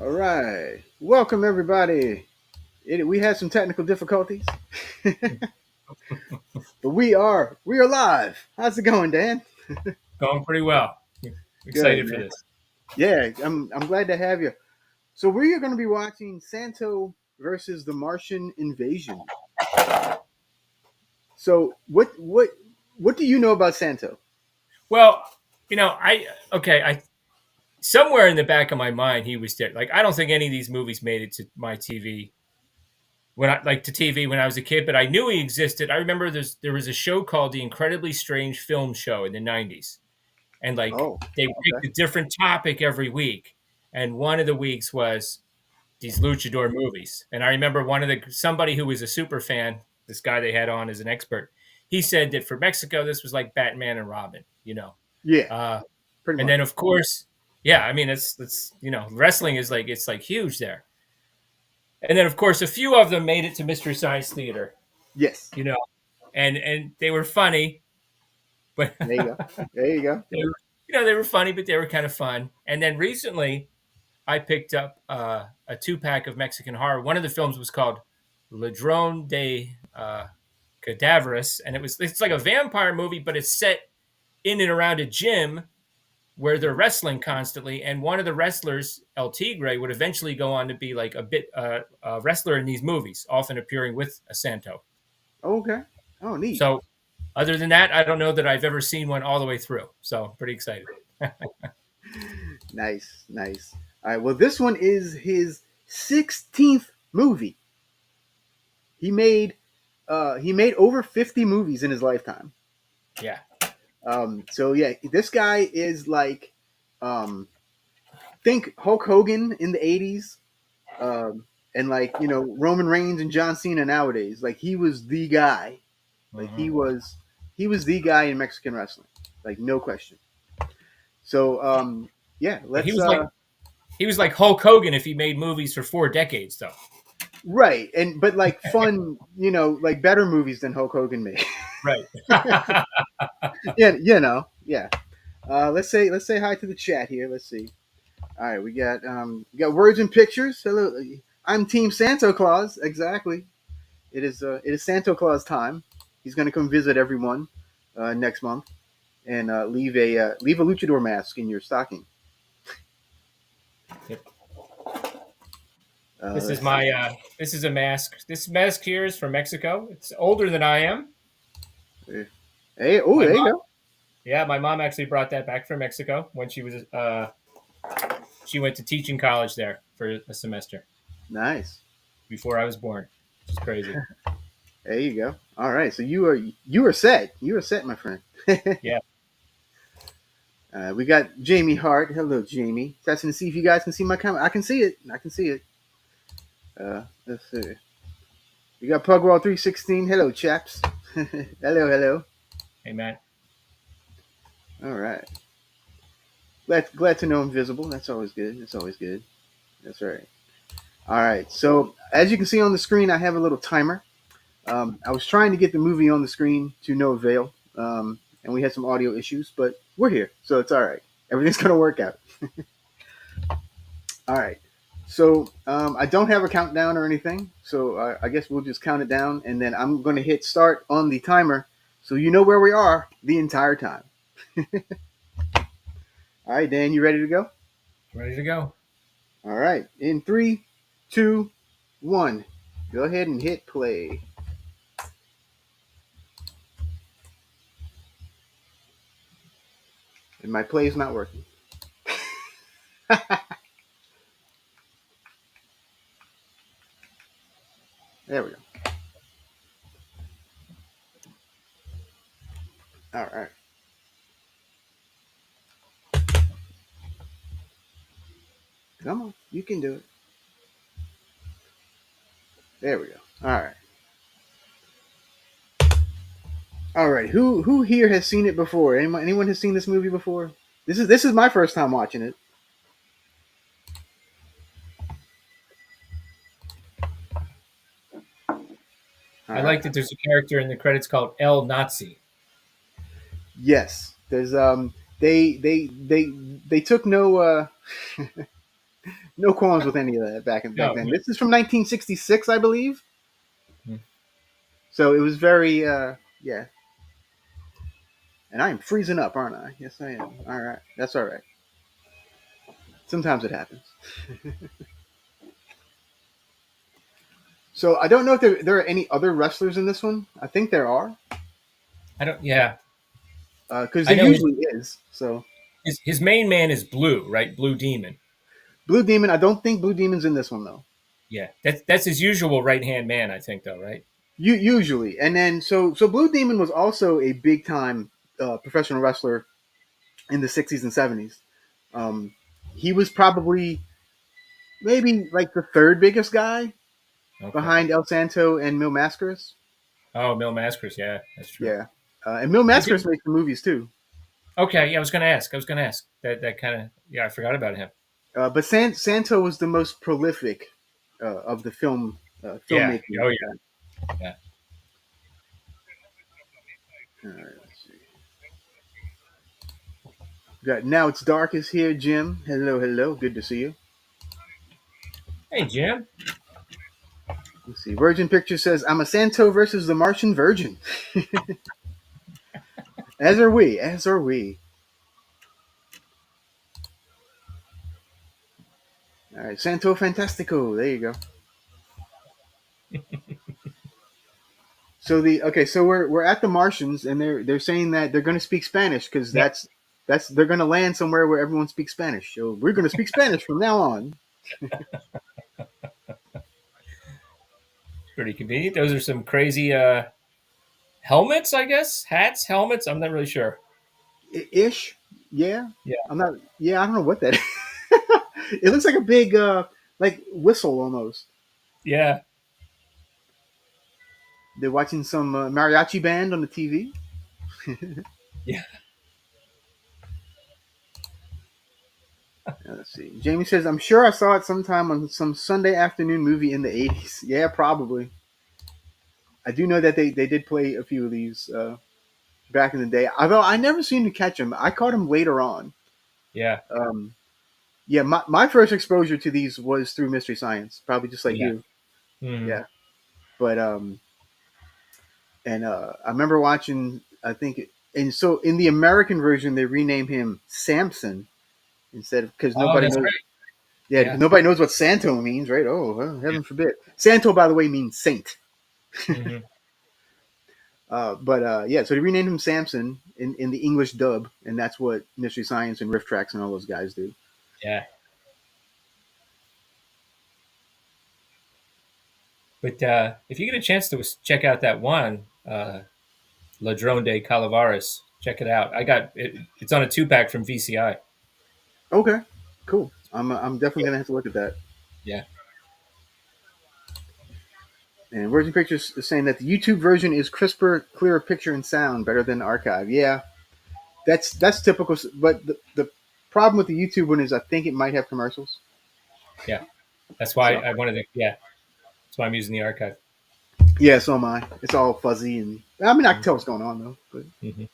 All right. Welcome, everybody. We had some technical difficulties, but we are live. How's it going, Dan? Going pretty well. Good, Excited for man. this. Yeah, I'm glad to have you. So we are going to be watching Santo versus the Martian invasion. So what do you know about Santo? Well, I okay. I somewhere in the back of my mind he was dead. Like I don't think any of these movies made it to my TV to TV when I was a kid, but I knew he existed. I remember there was a show called The Incredibly Strange Film Show in the '90s, and like Oh, they okay. picked a different topic every week, and one of the weeks was these luchador movies. And I remember somebody who was a super fan, this guy they had on as an expert, he said that for Mexico this was like Batman and Robin. Yeah, Uh, pretty and much. then of course, yeah, I mean it's wrestling is like it's like huge there. And then of course a few of them made it to Mystery Science Theater, Yes. you know, and they were funny, but There you go. There you go. they were funny, but they were kind of fun. And then recently I picked up a 2 pack of Mexican horror. One of the films was called Ladrón de Cadaveras, and it's like a vampire movie, but it's set in and around a gym where they're wrestling constantly. And one of the wrestlers, El Tigre, would eventually go on to be like a wrestler in these movies, often appearing with a Santo. Okay. Oh, neat. So, other than that, I don't know that I've ever seen one all the way through. So, pretty excited. Nice, nice. All right. Well, this one is his 16th movie. He made over 50 movies in his lifetime. Yeah. So yeah, this guy is like, um, think Hulk Hogan in the 80s, and like Roman Reigns and John Cena nowadays. Like he was the guy. Like he Mhm. was he was the guy in Mexican wrestling. Like no question. So yeah, But let's he was like Hulk Hogan if he made movies for 4 decades, though. right, and but like fun, like better movies than Hulk Hogan made. Right. Yeah, yeah. Let's say hi to the chat here. Let's see. All right, we got words and pictures. Hello, I'm Team Santo Claus. Exactly. It is Santo Claus time. He's going to come visit everyone next month and leave a luchador mask in your stocking. Yep. Let's see. This is a mask. This mask here is from Mexico. It's older than I am. Hey, oh, My there you mom, go. yeah, my mom actually brought that back from Mexico when she went to teaching college there for a semester Nice. before I was born. Which is crazy. There you go. All right, so you are set. You are set, my friend. Yeah. We got Jamie Hart. Hello, Jamie. Testing to see if you guys can see my camera. I can see it. I can see it. Let's see. We got Pugwall 316. Hello, chaps. Hello, hello. Hey, Matt. All right. Glad to know I'm visible. That's always good. That's always good. That's right. All right. So as you can see on the screen, I have a little timer. I was trying to get the movie on the screen to no avail, and we had some audio issues, but we're here, so it's all right. Everything's gonna work out. All right. So I don't have a countdown or anything, so I guess we'll just count it down, and then I'm going to hit start on the timer, so you know where we are the entire time. All right, Dan, you ready to go? Ready to go. All right. In 3, 2, 1. Go ahead and hit play. And my play is not working. There we go. All right. Come on. You can do it. There we go. All right. All right. Who here has seen it before? Anyone has seen this movie before? This is my first time watching it. All I right. like that there's a character in the credits called El Nazi. Yes. There's they took no No qualms with any of that back No, then. no. This is from 1966, I believe. Mm. So it was very yeah. And I am freezing up, aren't I? Yes, I am. All right, that's all right. Sometimes it happens. So I don't know if there are any other wrestlers in this one. I think there are I don't. Yeah, because I there know usually is. So his main man is Blue, right? Blue Demon. Blue Demon. I don't think Blue Demon's in this one though. Yeah, that's his usual right hand man. I think though, right? Usually, and then so Blue Demon was also a big time professional wrestler in the 60s and 70s. Um, he was probably maybe like the third biggest guy Okay. behind El Santo and Mil Mascaras. Oh, Mil Mascaras. Yeah, that's true. Yeah, and Mil I Mascaras did. makes the movies too. Okay, yeah, I was going to ask. I was going to ask that kind of. Yeah, I forgot about him. But Santo was the most prolific of the Yeah. filmmaking. Oh yeah. Yeah. All right, let's see. Got Now It's Dark is here, Jim. Hello, hello. Good to see you. Hey, Jim. Let's see. Virgin Picture says, I'm a Santo versus the Martian Virgin. As are we. As are we. All right. Santo Fantastico. There you go. So we're at the Martians, and they're saying that they're going to speak Spanish because Yep. that's they're going to land somewhere where everyone speaks Spanish. So we're going to speak Spanish from now on. Pretty convenient. Those are some crazy helmets, I guess. Hats, helmets. I'm not really sure. Ish. Yeah. Yeah. I'm not. Yeah. I don't know what that is. It looks like a big like whistle almost. Yeah. They're watching some mariachi band on the TV. Yeah. Let's see. Jamie says, I'm sure I saw it sometime on some Sunday afternoon movie in the 80s. Yeah, probably. I do know that they did play a few of these back in the day. Although I never seemed to catch them. I caught them later on. Yeah. Um, yeah, my first exposure to these was through Mystery Science, probably just like Yeah. you. Hmm. Yeah. But, and I remember watching, I think, and so in the American version, they rename him Samson instead of, because Oh, nobody that's knows. right. Yeah, because Yeah. nobody knows what Santo means, right? Oh, well, heaven forbid. Santo, by the way, means saint. Hmm. But yeah, so they renamed him Samson in the English dub, and that's what Mystery Science and Riff Tracks and all those guys do. Yeah. But if you get a chance to check out that one, Ladrone de Calaveras, check it out. I got it. It's on a 2-pack from VCI. Okay, cool. I'm definitely Yeah. gonna have to look at that. Yeah. And Virgin Pictures is saying that the YouTube version is crisper, clearer picture and sound, better than the archive. Yeah, that's typical. But the problem with the YouTube one is I think it might have commercials. Yeah. That's why So I wanted to. Yeah. That's why I'm using the archive. yeah, so am I. It's all fuzzy, and I mean I can tell what's going on though. But Mm-hmm.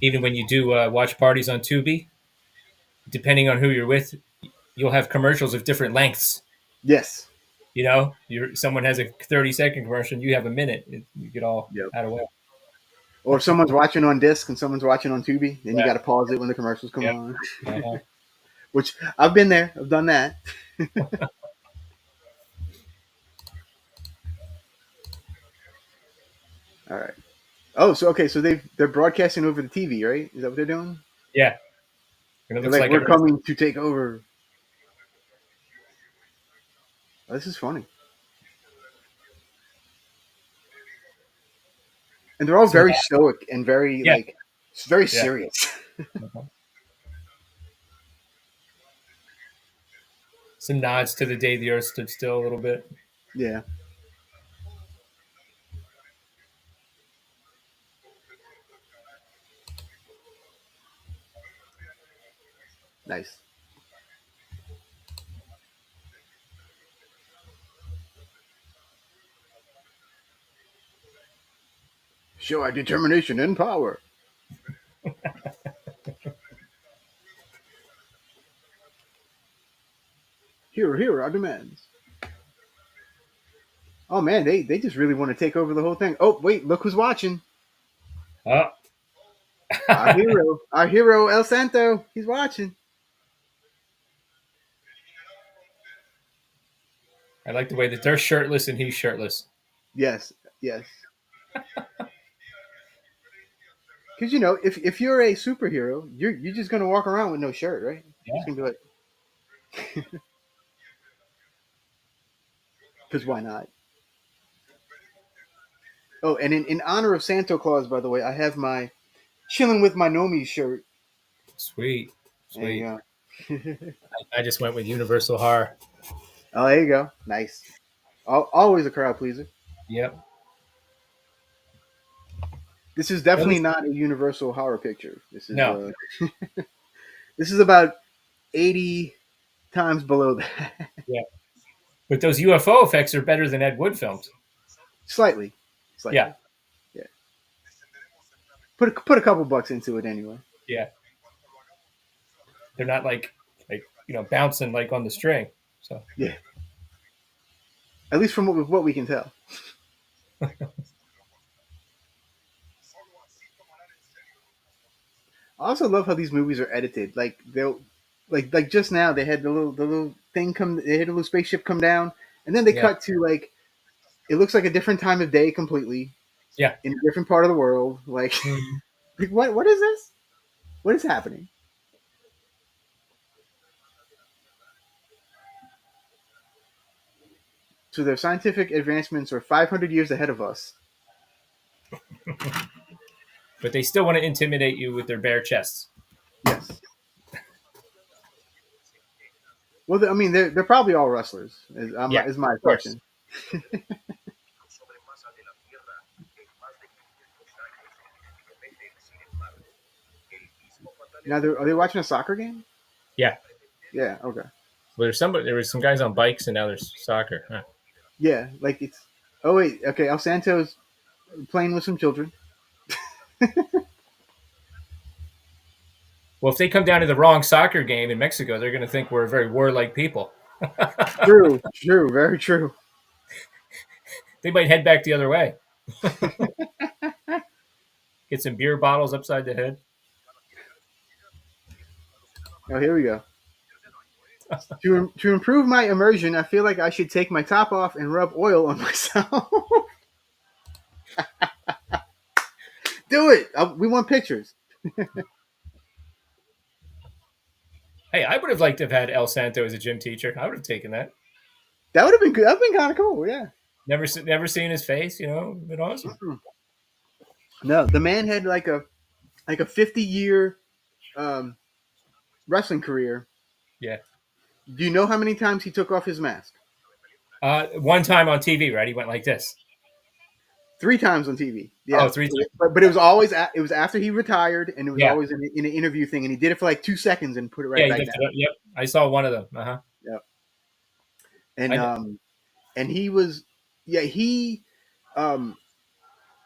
Even when you do watch parties on Tubi, depending on who you're with, you'll have commercials of different lengths. yes, You know, someone has a 30-second commercial, and you have a minute. You get all yep. out of whack. Or if someone's watching on disc and someone's watching on Tubi, then you Yeah. got to pause it when the commercials come Yeah. on. Uh-huh. Which I've been there. I've done that. All right. Oh, so okay, so they're broadcasting over the TV, right? Is that what they're doing? Yeah. And it They're looks like, like we're everything. coming to take over. Oh, this is funny, and they're all Some very stoic and very yeah. like very Yeah. serious. Uh-huh. Some nods to the day the Earth stood still a little bit. Yeah, nice. Show our determination and power. Here are demands. Oh man, they just really want to take over the whole thing. Oh wait, look who's watching. Oh. Our hero El Santo. He's watching. I like the way that they're shirtless and he's shirtless. Yes, yes. Because you know, if you're a superhero, you're just gonna walk around with no shirt, right? You're just Yeah. gonna be like, because why not? Oh, and in honor of Santa Claus, by the way, I have my chilling with my Nomi shirt. Sweet. There you Sweet. go. I just went with Universal Horror. Oh, there you go. Nice. Always a crowd pleaser. Yep. This is At definitely least, not a Universal horror picture. no. This is about 80 times below that. Yeah. But those UFO effects are better than Ed Wood films. Slightly, Yeah. slightly. Yeah. Put a couple bucks into it anyway. Yeah. They're not like bouncing like on the string. So Yeah. At least from what we can tell. I also love how these movies are edited. Like they'll like just now they had the little thing come. They had a little spaceship come down, and then they yeah. cut to like it looks like a different time of day completely Yeah. in a different part of the world. Like, Mhm. like what is this? What is happening? So their scientific advancements are 500 years ahead of us. But they still want to intimidate you with their bare chests. Yes. Well, I mean, they're probably all wrestlers. Yeah. Is my Of course. assumption. Now, are they watching a soccer game? Yeah. Yeah. Okay. Well, there was some guys on bikes and now there's soccer. Huh. Yeah. Like it's. Oh wait. Okay. El Santo's playing with some children. Well, if they come down to the wrong soccer game in Mexico, they're going to think we're very warlike people. True. True. Very true. They might head back the other way. Get some beer bottles upside the head. Oh, here we go. To improve my immersion, I feel like I should take my top off and rub oil on myself. Do it. We want pictures. Hey, I would have liked to have had El Santo as a gym teacher. I would have taken that. That would have been good. That'd been kind of cool. Yeah. Never seen his face. Been awesome. No, the man had like a 50-year um, wrestling career. Yeah. Do you know how many times he took off his mask? One time on TV, right? He went like this. 3 times on TV. Oh, Yeah, 3 times. but it was always it was after he retired, and it was Yeah. always in an interview thing, and he did it for like 2 seconds and put it Yeah, right he back lifted down. up. Yep. I saw one of them. Uh-huh. Yep. I know. And he was yeah um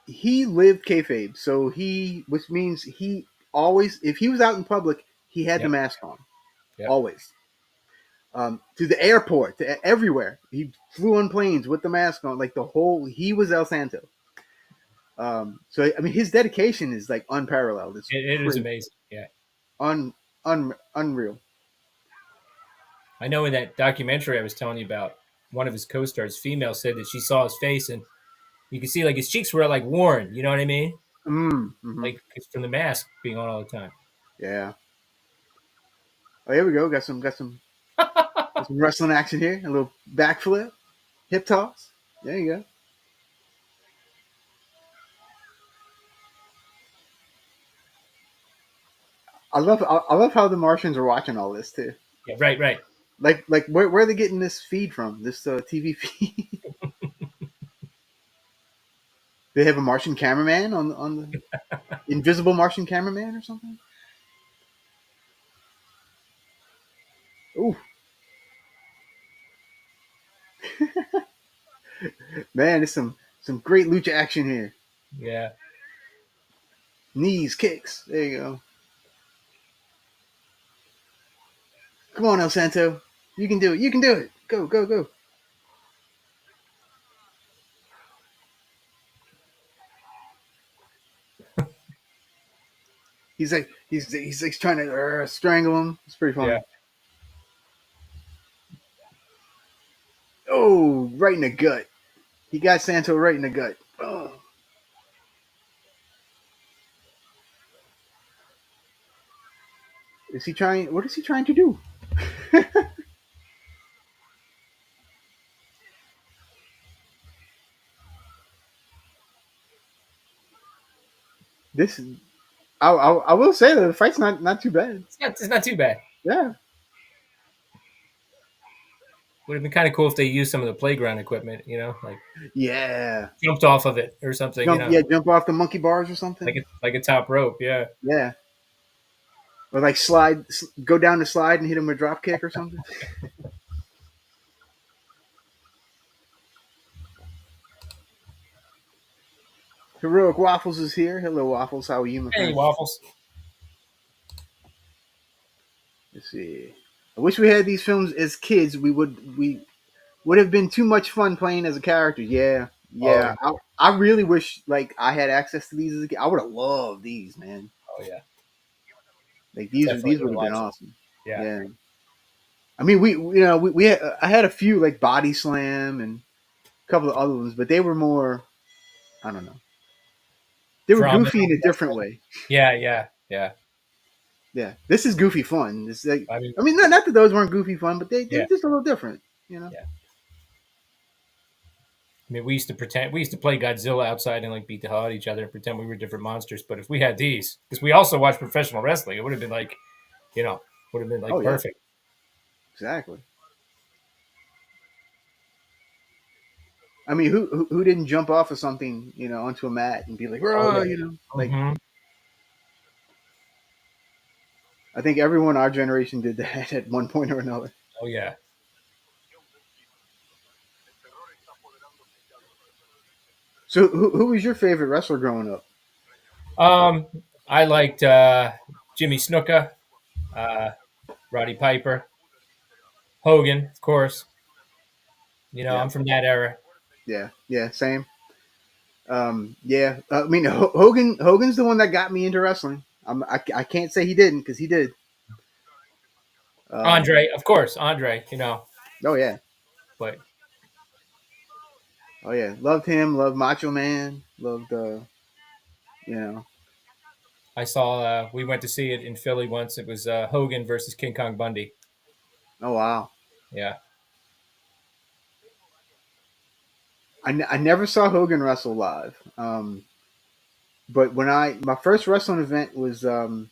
he lived kayfabe, so which means he always if he was out in public he had the Yep. mask on Yep. always. To the airport, to everywhere. He flew on planes with the mask on, like the whole. He was El Santo. So I mean, his dedication is like unparalleled. It's It is crazy, amazing. Yeah. unreal. I know in that documentary I was telling you about, one of his co-stars, female, said that she saw his face and you could see like his cheeks were like worn. You know what I mean? Mm-hmm. Like it's from the mask being on all the time. Yeah. Oh, here we go. Got some wrestling action here. A little backflip, hip toss. There you go. I love how the Martians are watching all this too. Yeah. Right. Right. Like where are they getting this feed from? This TV feed? They have a Martian cameraman on the invisible Martian cameraman or something. Ooh, man, there's some great lucha action here. Yeah. Knees, kicks. There you go. Come on, El Santo. You can do it. You can do it. Go, go, go. He's like trying to strangle him. It's pretty Yeah. funny. Oh, right in the gut. He got Santo right in the gut. Oh. Is he trying? What is he trying to do? This, I will say that the fight's not too bad. It's not too bad. Yeah, Would have been kind of cool if they used some of the playground equipment, like yeah. jumped off of it or something, Jump off the monkey bars or like something. a top rope. Yeah. Yeah, or like go down the slide and hit him with a drop kick or something. Heroic Waffles is here. Hello, Waffles. How are you, my Hey, friend? waffles. Let's see. I wish we had these films as kids. We would have been too much fun playing as a character. Yeah, Oh yeah. yeah. I really wish like I had access to these as a kid. I would have loved these, man. Oh yeah. Like Definitely these would would have have been watched it. awesome. Yeah. Yeah. I mean, we had, I had a few like Body Slam and a couple of other ones, but they were more. I don't know. They were Drama. goofy in a different way. Yeah. Yeah. Yeah. Yeah, this is goofy fun. It's like, I mean, I mean, not that those weren't goofy fun, but they're yeah. just a little different. You know. Yeah. I mean, we used to play Godzilla outside and like beat the hell out of each other and pretend we were different monsters. But if we had these, because we also watched professional wrestling, it would have been like, would have been Oh like yeah, perfect. exactly. I mean, who didn't jump off of something, onto a mat and be like, Oh "Rah," yeah. like Hmm. I think everyone our generation did that at one point or another. Oh yeah. So, who was your favorite wrestler growing up? I liked Jimmy Snuka, uh, Roddy Piper, Hogan, of course. Yeah, I'm from that era. yeah, yeah, same. Yeah, I mean, Hogan's the one that got me into wrestling. I can't say he didn't because he did. Um, Andre, of course, Andre. oh yeah, But oh yeah, loved him. Loved Macho Man. Loved you know. I saw we went to see it in Philly once. It was Hogan versus King Kong Bundy. Oh wow, Yeah. I never saw Hogan wrestle live. But when my first wrestling event was the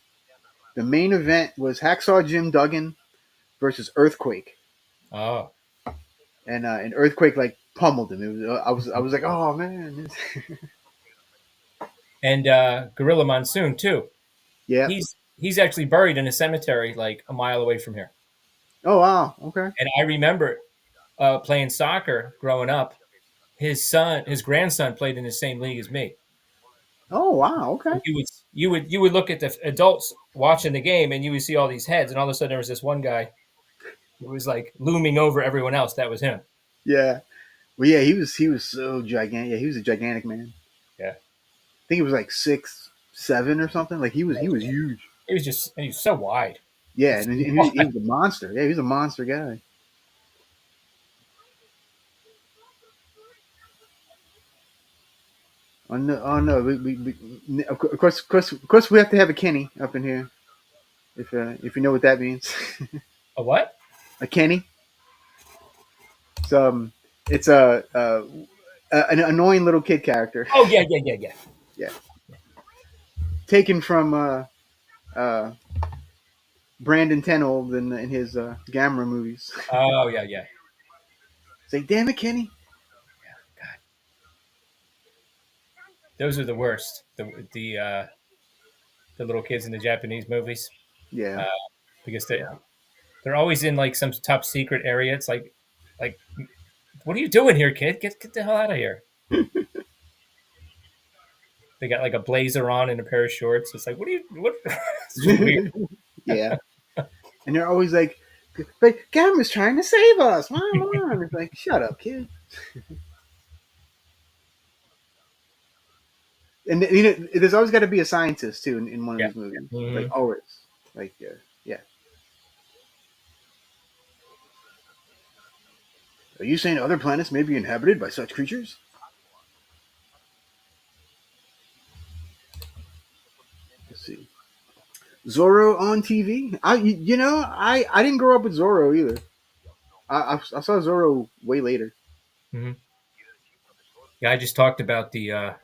main event was Hacksaw Jim Duggan versus Earthquake, Oh, and Earthquake like pummeled him. It was I was like, oh man, and Gorilla Monsoon too. yeah. He's actually buried in a cemetery like a mile away from here. Oh wow, okay. And I remember playing soccer growing up. His grandson, played in the same league as me. Oh wow, okay. You would look at the adults watching the game, and you would see all these heads, and all of a sudden there was this one guy who was like looming over everyone else. That was him. Yeah. Well, yeah, he was so gigantic. Yeah, he was a gigantic man. Yeah, I think he was like 6'7" or something. Like he was huge. he was so wide. Yeah, It's and so he wide. was a monster. Yeah, he was a monster guy. Oh no, of course, we have to have a Kenny up in here. If you know what that means, A what? a Kenny. So it's an annoying little kid character. Oh yeah, yeah, yeah, yeah. Yeah, taken from uh, Brandon Tenold in his Gamera movies. Oh yeah, yeah. Say, damn it, Kenny. God, those are the worst. The little kids in the Japanese movies, Yeah, uh, because yeah. they're always in like some top secret area. It's like what are you doing here, kid? Get the hell out of here. They got like a blazer on and a pair of shorts. It's like, what are you? What? It's just weird. Yeah. And they're always like, But Gamma's trying to save us. Come on. It's like, shut up, kid. And you know, there's always got to be a scientist too in one of Yeah. these movies. Like Mhm. always. Like yeah. Are you saying other planets may be inhabited by such creatures? Let's see. Zorro on TV. I didn't grow up with Zorro either. I saw Zorro way later. Mhm. Yeah, I just talked about the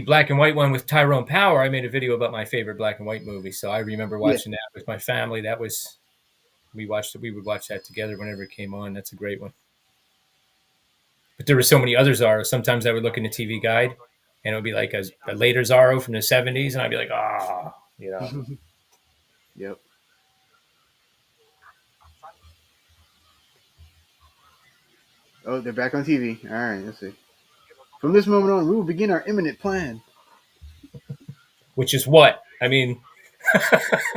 black and white one with Tyrone Power. I made a video about my favorite black and white movie, so I remember Yeah. watching that with my family. That was we watched it. We would watch that together whenever it came on. That's a great one. But there were so many other Zorros. Sometimes I would look in the TV guide, and it would be like a later Zorro from the '70s, and I'd be like, ah, you know. Yep. Oh, they're back on TV. All right. Let's see. From this moment on, we will begin our imminent plan. Which is what I mean.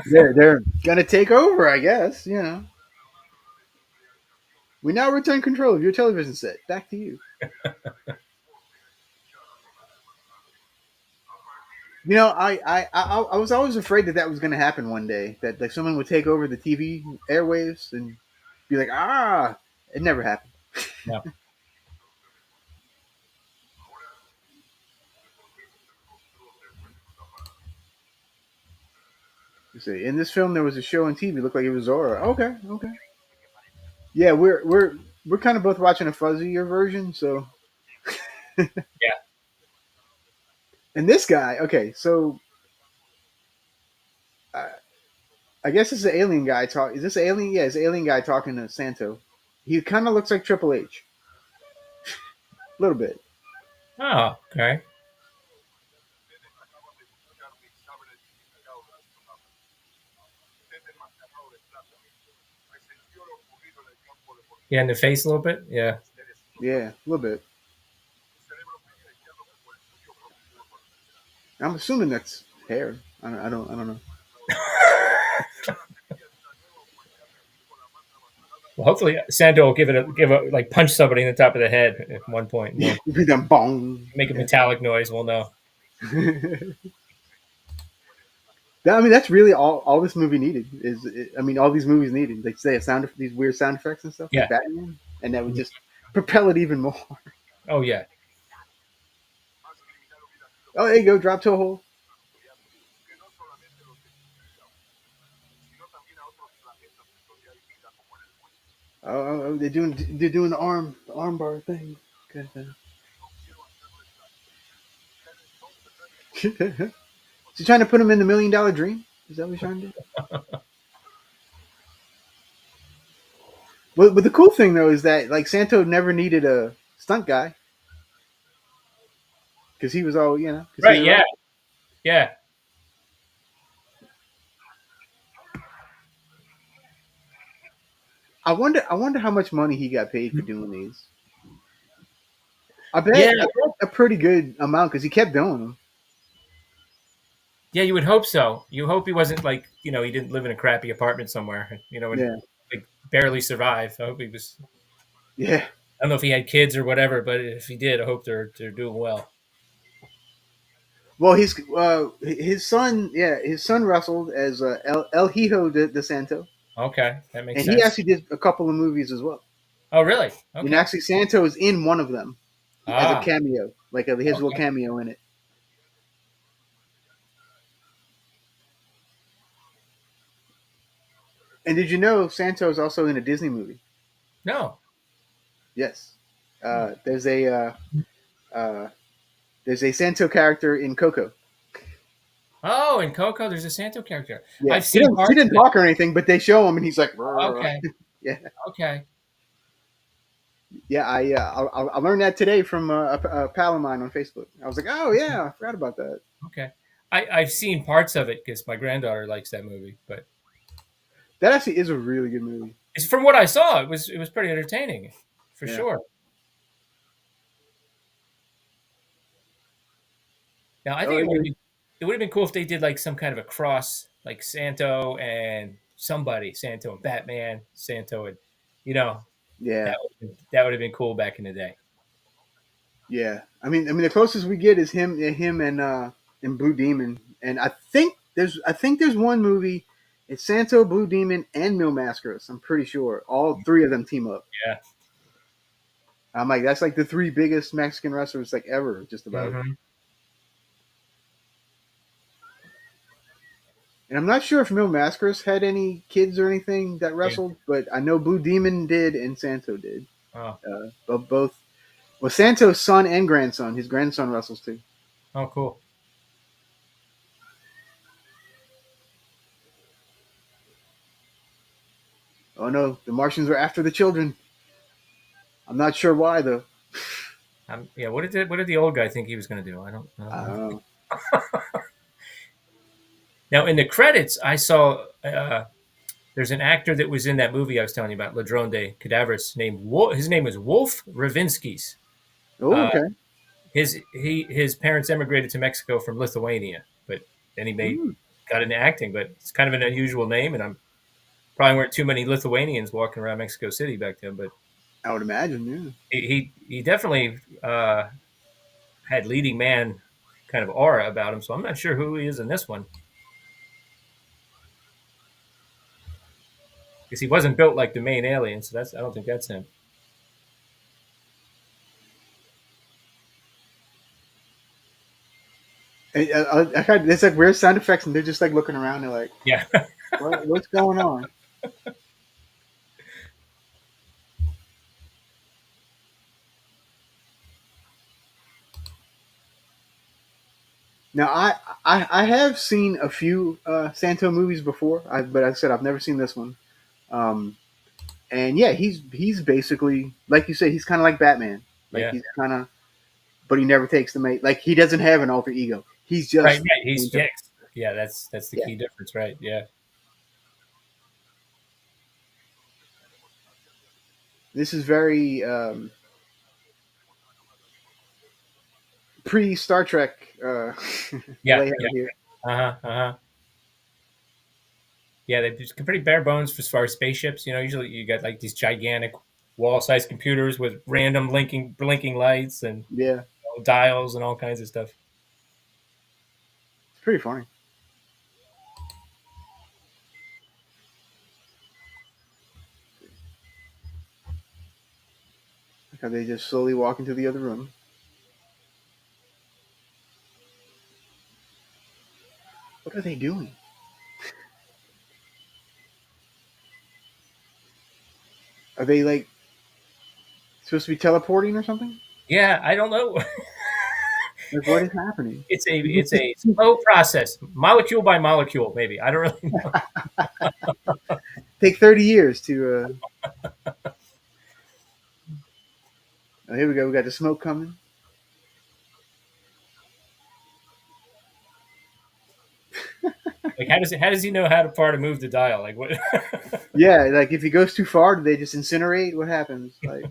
They're gonna take over, I guess. You know. We now return control of your television set. Back to you. You know, I was always afraid that that was going to happen one day. That like someone would take over the TV airwaves and be like, ah, it never happened. No. You see, in this film, there was a show on TV. Looked like it was Zora. Okay, okay. Yeah, we're kind of both watching a fuzzier version. So, Yeah. and this guy, okay, so uh, I guess it's an alien guy talk. Is this alien? Yeah, it's an alien guy talking to Santo. He kind of looks like Triple H, a little bit. Oh, okay. Yeah, in the face a little bit. Yeah. Yeah, a little bit. I'm assuming that's hair. I don't know. Well, hopefully Santo will give a like punch somebody in the top of the head at one point. And Yeah, we'll be them bong. make a Yeah. metallic noise. We'll know. I mean, that's really all this movie needed. I mean, all these movies needed. Like say a these weird sound effects and stuff like Yeah. Batman, and that would just propel it even more. Oh yeah. Oh, there you go, drop to a hole. Oh, they're doing the arm bar thing. Okay. She's trying to put him in the $1 million dream. Is that what he's trying to do? But the cool thing though is that like Santo never needed a stunt guy because he was all because he Right. was Yeah. all. Yeah. I wonder how much money he got paid for doing these. I bet Yeah. I bet a pretty good amount because he kept doing them. Yeah. You would hope so. You hope he wasn't like he didn't live in a crappy apartment somewhere. And Yeah, like barely survive. I hope he was. yeah. I don't know if he had kids or whatever, but if he did, I hope they're doing well. Well, his son wrestled as El Hijo de Santo, Okay, that makes and he sense. actually did a couple of movies as well. Oh, really? And Okay. actually, Santo is in one of them as a Ah. cameo, like his little Okay. cameo in it. And did you know Santo is also in a Disney movie? No. Yes. There's a uh, there's a Santo character in Coco. Oh, in Coco, there's a Santo character. Yeah, I've he seen didn't he parts didn't of it. talk or anything, but they show him and he's like, "Rrr." Okay. Yeah, Okay. yeah. I learned that today from a pal of mine on Facebook. I was like, oh yeah, I forgot about that. Okay. I've seen parts of it because my granddaughter likes that movie, but That actually is a really good movie. it's from what I saw, it was pretty entertaining, for Yeah. sure. Now I Oh think yeah. it would have been cool if they did like some kind of a cross, like Santo and somebody, Santo and Batman, Santo and you know Yeah, that would have been cool back in the day. yeah. I mean, the closest we get is him and Blue Demon, and I think there's one movie. It's Santo, Blue Demon, and Mil Mascaras. I'm pretty sure all three of them team up. Yeah. I'm like, that's like the three biggest Mexican wrestlers like ever, just about. Mm-hmm. And I'm not sure if Mil Mascaras had any kids or anything that Yeah. wrestled, but I know Blue Demon did and Santo did. Oh. But both, well, Santo's son and grandson. His grandson wrestles too. Oh, cool. Oh no, the Martians are after the children. I'm not sure why though. Yeah. What did the old guy think he was going to do? I don't I know. don't know. Now in the credits, I saw there's an actor that was in that movie I was telling you about, Ladrón de Cadáveres, named his name was Wolf Ravinsky's. Oh, Uh, okay. his parents emigrated to Mexico from Lithuania, but then Hmm. got into acting. But it's kind of an unusual name, and I'm probably weren't too many Lithuanians walking around Mexico City back then. But I would imagine, yeah. he definitely had leading man kind of aura about him. So I'm not sure who he is in this one because he wasn't built like the main alien. So I don't think that's him. I kind it's like weird sound effects, and they're just like looking around. They're like, Yeah. what's going on? Now, I have seen a few Santo movies before, but I said I've never seen this one. Um, and yeah, he's basically like you say, he's kind of like Batman. Like Yeah. he's kind of, but he never takes the mate. Like he doesn't have an alter ego. He's Right. just Right. He's Santo. fixed. Yeah. That's the Yeah, key difference. Right. Yeah. this is very pre Star Trek Yeah. layout Yeah. here. Uh huh. Uh huh. Yeah, they're just pretty bare bones as far as spaceships. Usually you got like these gigantic wall-sized computers with random blinking lights and Yeah, dials and all kinds of stuff. it's pretty funny. How they just slowly walk into the other room. What are they doing? Are they like supposed to be teleporting or something? Yeah, I don't know. Like what is happening? It's a slow process, molecule by molecule. Maybe I don't really know. Take 30 years to. Oh, here we go. We got the smoke coming. Like how does he know how to move the dial? Like what? Yeah, like if he goes too far, do they just incinerate? What happens? Like,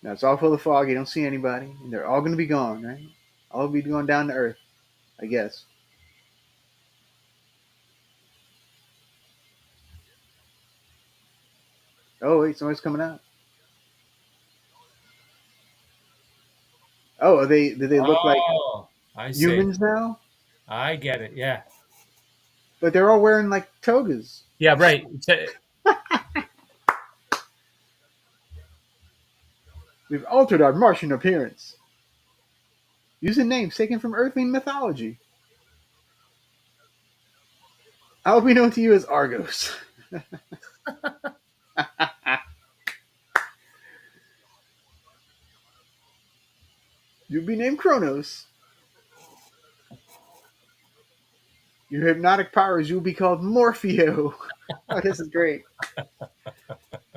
now it's all full of fog. You don't see anybody, and they're all going to be gone, right? All be going down to earth, I guess. Oh wait, somebody's coming out. Oh, are they? Do they look like Oh, I see. humans now? I get it. Yeah. But they're all wearing like togas. Yeah. Right. We've altered our Martian appearance using names taken from Earthling mythology. I'll be known to you as Argos. You'll be named Kronos. Your hypnotic powers, you'll be called Morpheo. Oh, this is great.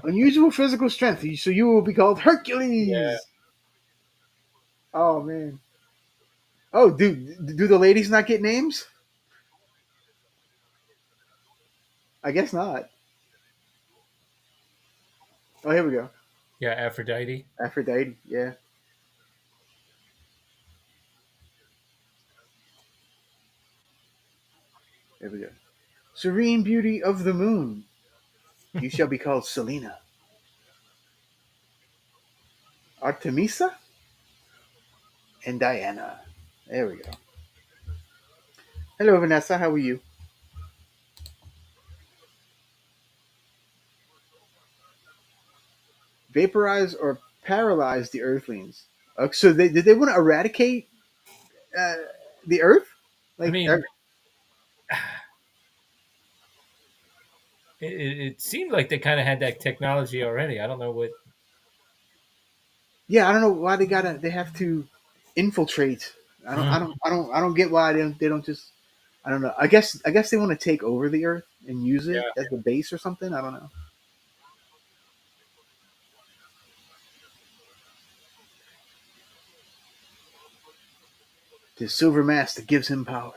Unusual physical strength, so you will be called Yeah. Hercules. Oh man. Oh, do the ladies not get names? I guess not. Oh, here we go. Yeah. Aphrodite. Aphrodite. Yeah. There we go. Serene beauty of the moon, you shall be called Selena. Artemisa and Diana. There we go. Hello, Vanessa. How are you? Vaporize or paralyze the Earthlings. So did they want to eradicate uh, the Earth? I Like, mean, it seemed like they kind of had that technology already. I don't know what. yeah, I don't know why they have to infiltrate. Mhm. I don't get why they don't just. I don't know. I guess they want to take over the Earth and use it Yeah. as the base or something. I don't know. The silver mask that gives him power.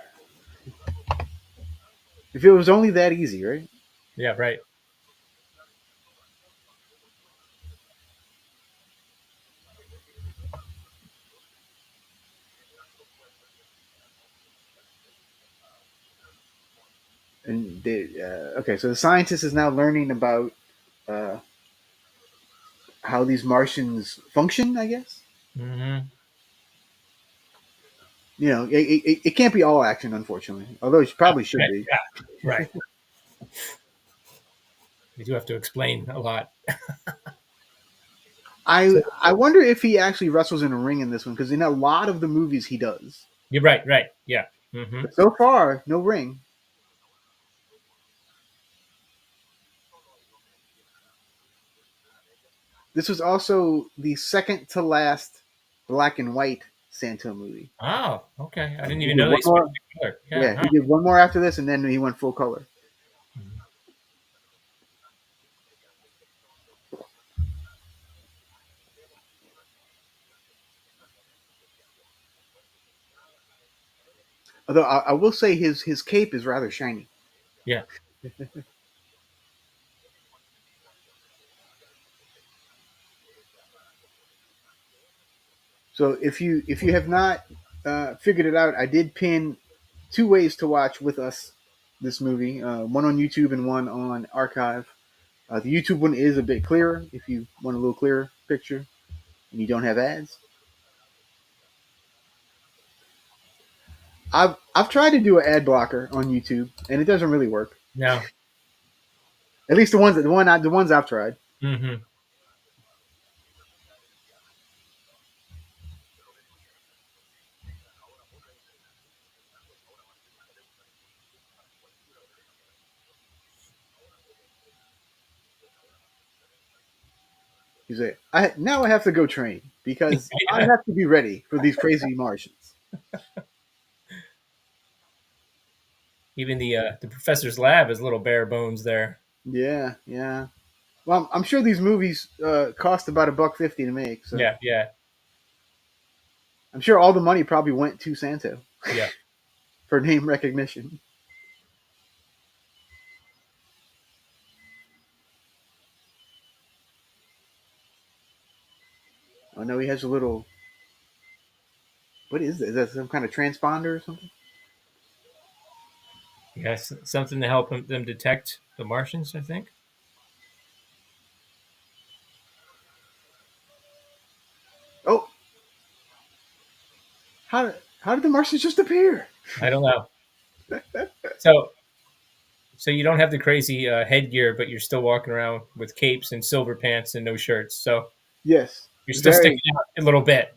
If it was only that easy, right? Yeah. Right. And okay, so the scientist is now learning about uh, how these Martians function. I guess Hmm. it can't be all action, unfortunately. Although it probably should Right. be. Yeah. Right. They do have to explain a lot. So I wonder if he actually wrestles in a ring in this one because in a lot of the movies he does. you're right. Right. Yeah. Hmm. But so far, no ring. This was also the second to last black and white Santo movie. Oh, okay. I didn't He even did know they one switched more. the color. Yeah. Yeah, Huh. he did one more after this, and then he went full color. Mhm. Although I will say his cape is rather shiny. Yeah. So if you have not figured it out, I did pin two ways to watch with us this movie. One on YouTube and one on Archive. The YouTube one is a bit clearer if you want a little clearer picture and you don't have ads. I've tried to do an ad blocker on YouTube and it doesn't really work. No. At least the ones I've tried. Hmm. You say I have to go train because I Yeah. have to be ready for these crazy Martians. Even the professor's lab is little bare bones there. Yeah, yeah. Well, I'm sure these movies cost about $1.50 to make, so Yeah. Yeah. I'm sure all the money probably went to Santo Yeah. for name recognition. I know he has a little. What is this? Is that some kind of transponder or something? Yes. Something to help them detect the Martians. I think. Oh, how did the Martians just appear? I don't know. So you don't have the crazy headgear, but you're still walking around with capes and silver pants and no shirts. So Yes, you're still very. sticking out a little bit.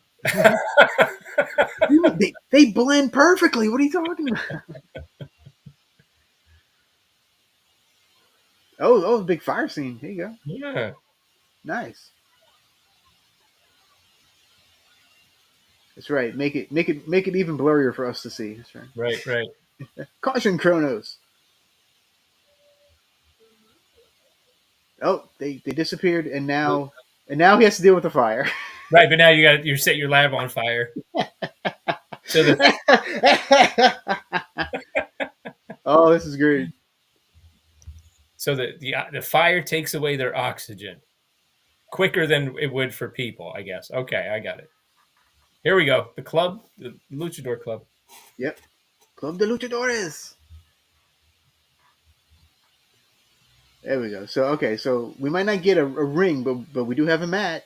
They blend perfectly. What are you talking about? Oh, big fire scene. Here you go. Yeah. Nice. That's right. Make it even blurrier for us to see. That's right. Right. Right. Caution, Kronos. Oh, they disappeared, and now he has to deal with the fire. Right. But now you set your lab on fire. So Oh, this is great. the fire takes away their oxygen quicker than it would for people. I guess. Okay, I got it. Here we go. The luchador club. Yep. Club de Luchadores. There we go. So okay, so we might not get a ring, but we do have a mat.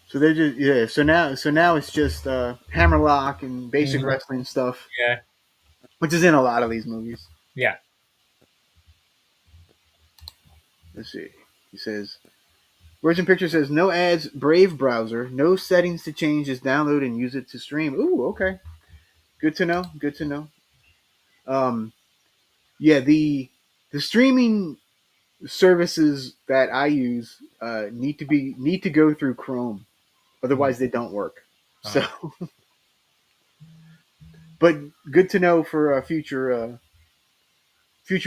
So they're just yeah. So now it's just hammerlock and basic Mhm. wrestling stuff, Yeah, which is in a lot of these movies. yeah. Let's see. He says Virgin Picture says no ads. Brave browser. No settings to change. Just download and use it to stream. Ooh, okay. Good to know. Good to know. Um, yeah, the streaming services that I use need to go through Chrome, Mm. otherwise they don't work. So, Uh, but good to know for future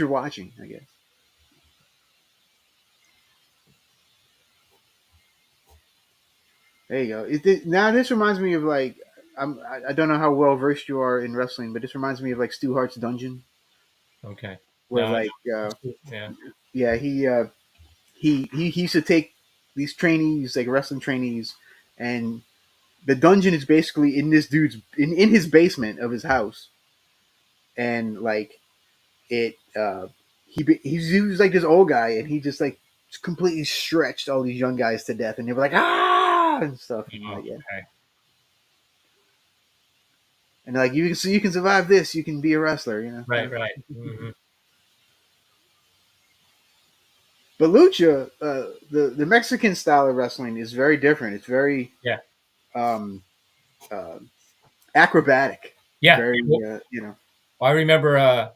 watching, I guess. There you go. Now this reminds me of like I don't know how well versed you are in wrestling, but this reminds me of like Stu Hart's Dungeon, okay. where No, like yeah. yeah he used to take these trainees like wrestling trainees, and the dungeon is basically in this dude's in his basement of his house, and like it he was like this old guy, and he just like completely stretched all these young guys to death, and they were like ah and stuff, and Oh, like yeah, okay. and like you can survive this, you can be a wrestler, you know. Right, right. Hmm. But lucha, the Mexican style of wrestling is very different. It's very Yeah, um, uh, acrobatic, yeah. very Well, you know. I remember.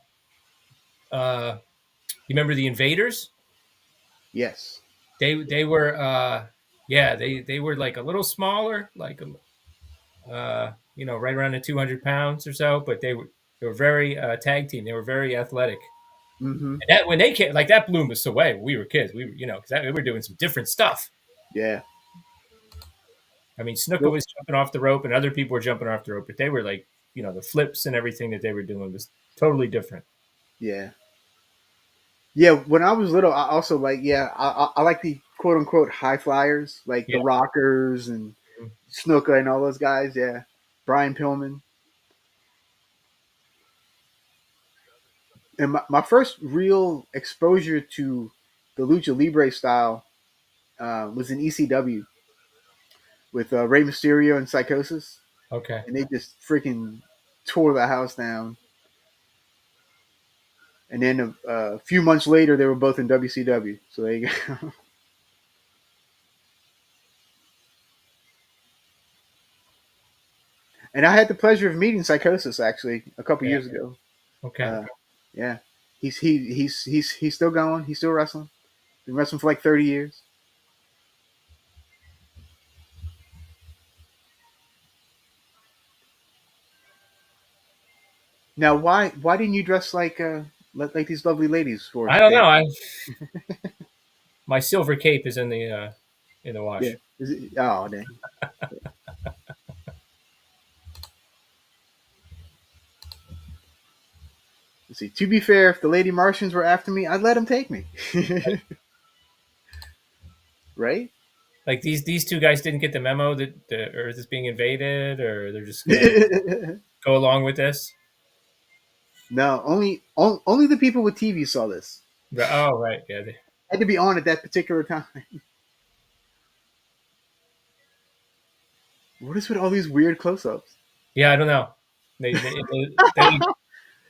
You remember the Invaders? Yes. They were. Yeah, they were like a little smaller, like right around the 200 pounds or so. But they were very tag team. They were very athletic. Mm-hmm. And that when they came, like that blew us away. When we were kids. We were, because we were doing some different stuff. Yeah. I mean, Snuka Well, was jumping off the rope, and other people were jumping off the rope, but they were like, the flips and everything that they were doing was totally different. yeah. Yeah. When I was little, I also like I like the quote unquote high flyers, like the Yeah. Rockers and Snuka and all those guys. Yeah. Brian Pillman. And my first real exposure to the lucha libre style was in ECW with Rey Mysterio and Psychosis, Okay. and they just freaking tore the house down. And then a few months later, they were both in WCW. So there you go. And I had the pleasure of meeting Psychosis actually a couple Yeah. years ago. Okay. Uh, yeah, he's still going. He's still wrestling. Been wrestling for like 30 years. Now, why didn't you dress like these lovely ladies for I us don't today? know. My silver cape is in the Yeah. wash. Oh dang. Let's see. To be fair, if the Lady Martians were after me, I'd let them take me. Right? Like these two guys didn't get the memo that the Earth is being invaded, or they're just gonna go along with this. No, only the people with TV saw this. Oh, right. Yeah. Had to be on at that particular time. What is with all these weird close-ups? Yeah. I don't know. They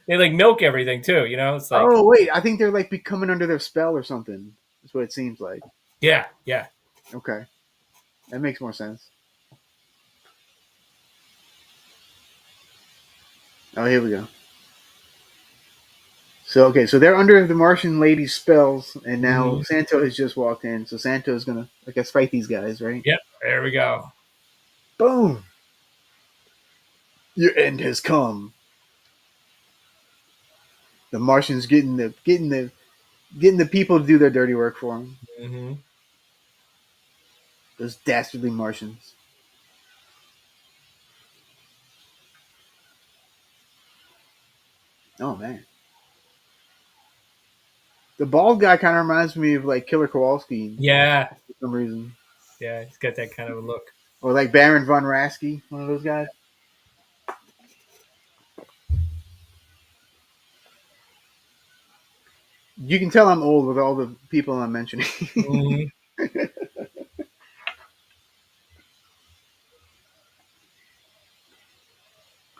they like milk everything too. It's like, Oh wait, I think they're like becoming under their spell or something. That's what it seems like. yeah, yeah. Okay, that makes more sense. Oh, here we go. So okay, so they're under the Martian lady's spells, and now Hmm. Santo has just walked in. So Santo's gonna, I guess, fight these guys, right? Yep. There we go. Boom! Your end has come. The Martians getting the people to do their dirty work for them. Hmm. Those dastardly Martians. Oh man. The bald guy kind of reminds me of like Killer Kowalski Yeah, for some reason, yeah, he's got that kind of a look. or like Baron von Raschke, one of those guys. You can tell I'm old with all the people I'm mentioning. Mhm.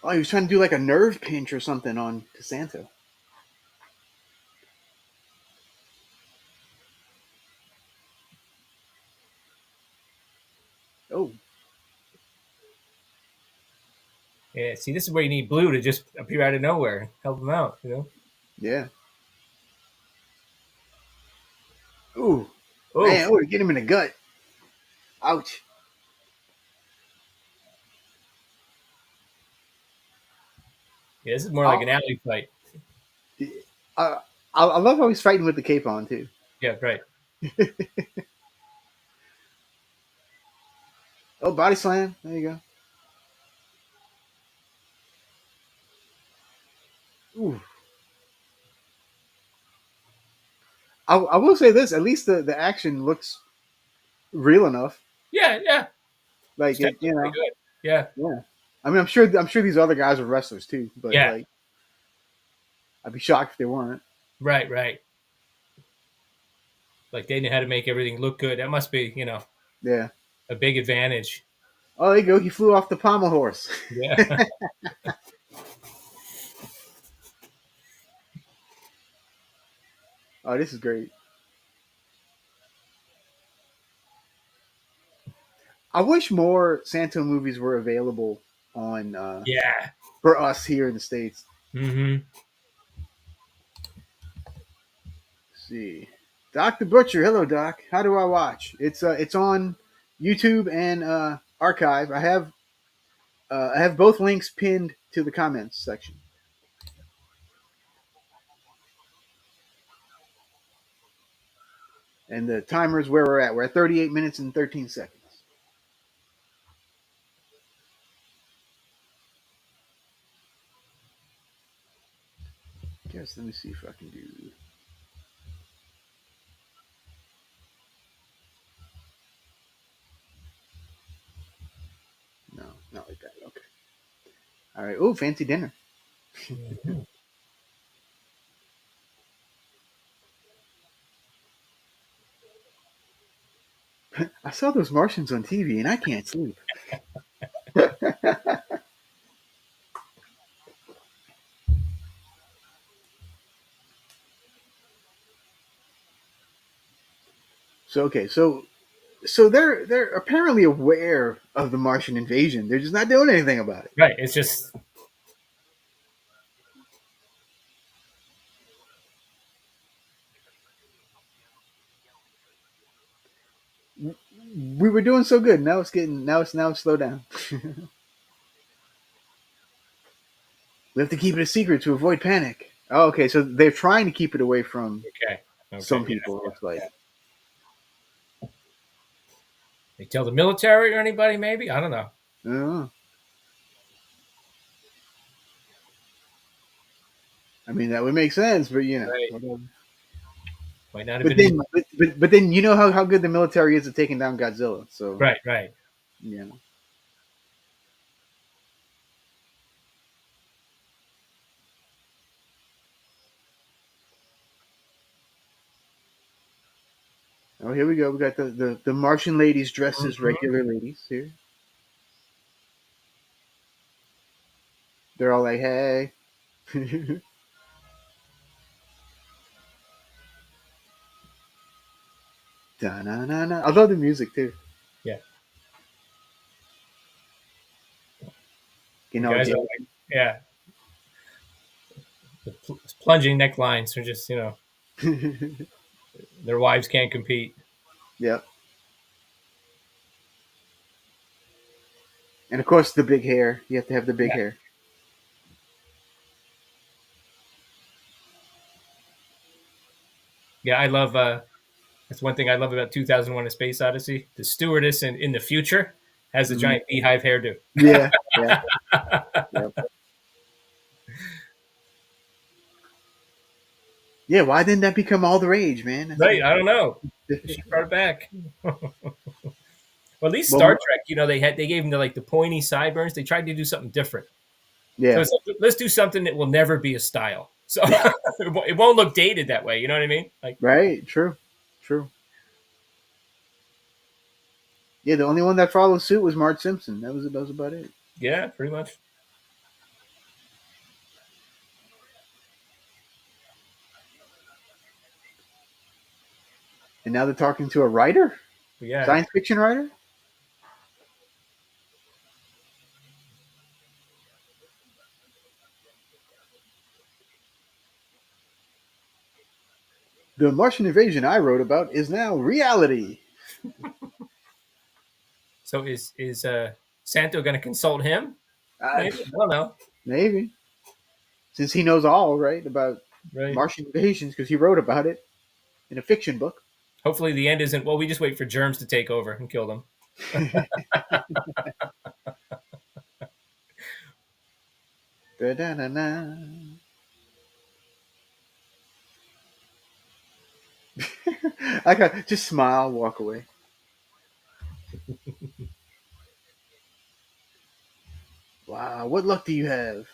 Oh, he was trying to do like a nerve pinch or something on to Santo. Oh, Yeah, see, this is where you need Blue to just appear out of nowhere and help him out. yeah. Ooh, man. Oof. Oh, get him in the gut. Ouch. Yeah, this is more like Oh, an alley fight. uh, I love how he's fighting with the cape on too. Yeah, right. Oh, body slam. There you go. Ooh. I will say this. At least the action looks real enough. Yeah, yeah. Like It's it, definitely pretty good. Yeah, Yeah. I mean, I'm sure these other guys are wrestlers too, but yeah. like, I'd be shocked if they weren't. Right, right. Like they know how to make everything look good. That must be, Yeah. a big advantage. Oh, there you go. He flew off the pommel horse. Yeah. Oh, this is great. I wish more Santo movies were available on Yeah. for us here in the states. Mm-hmm. Let's see, Doc the Butcher. Hello, Doc. How do I watch? It's on YouTube and Archive. I have both links pinned to the comments section. And the timer is where we're at. We're at 38 minutes and 13 seconds. Guess let me see if I can do. No, not like that. Okay. All right. Oh, fancy dinner. Mm-hmm. I saw those Martians on TV and I can't sleep. So okay, so they're apparently aware of the Martian invasion. They're just not doing anything about Right. It's just it. We were doing so good. Now it's slow down. We have to keep it a secret to avoid panic. Oh, okay, so they're trying to keep it away from okay. Okay. some Yeah. people. It looks like. They tell the military or anybody, maybe? I don't know. I don't know. I mean, that would make sense, but Right. whatever. Might not have But been then, but then you know how good the military is at taking down Godzilla. So right, right. you know. Oh, here we go. We got the Martian ladies dressed as Mhm. regular ladies here. They're all like, "Hey." Da-na-na-na. I love the music too. Yeah. You The know, guys are Jay. like, yeah, the plunging necklines are just, their wives can't compete. Yep. And of course, the big hair. You have to have the big Yeah. hair. Yeah. I love, that's one thing I love about 2001 A Space Odyssey. The stewardess in the future has a Mhm. giant beehive hairdo. Yeah. Yeah. Yep. Yeah, why didn't that become all the rage, man? That's Right? I don't know. They should brought it back. Well, at least Star well, Trek, they gave him the pointy sideburns. They tried to do something different. So yeah, it's like, let's do something that will never be a style. So it won't look dated that way. You know what I mean? Like, right, true, true. Yeah, the only one that followed suit was Marge Simpson. That was about it. yeah, pretty much. And now they're talking to a writer, But yeah. science fiction writer. The Martian invasion I wrote about is now reality. So is Santo going to consult him? Uh, Maybe, I don't know. maybe since he knows all right about Right. Martian invasions because he wrote about it in a fiction book. Hopefully the end isn't. Well, we just wait for germs to take over and kill them. Da-da-da-da. I got just smile, walk away. Wow, what luck do you have?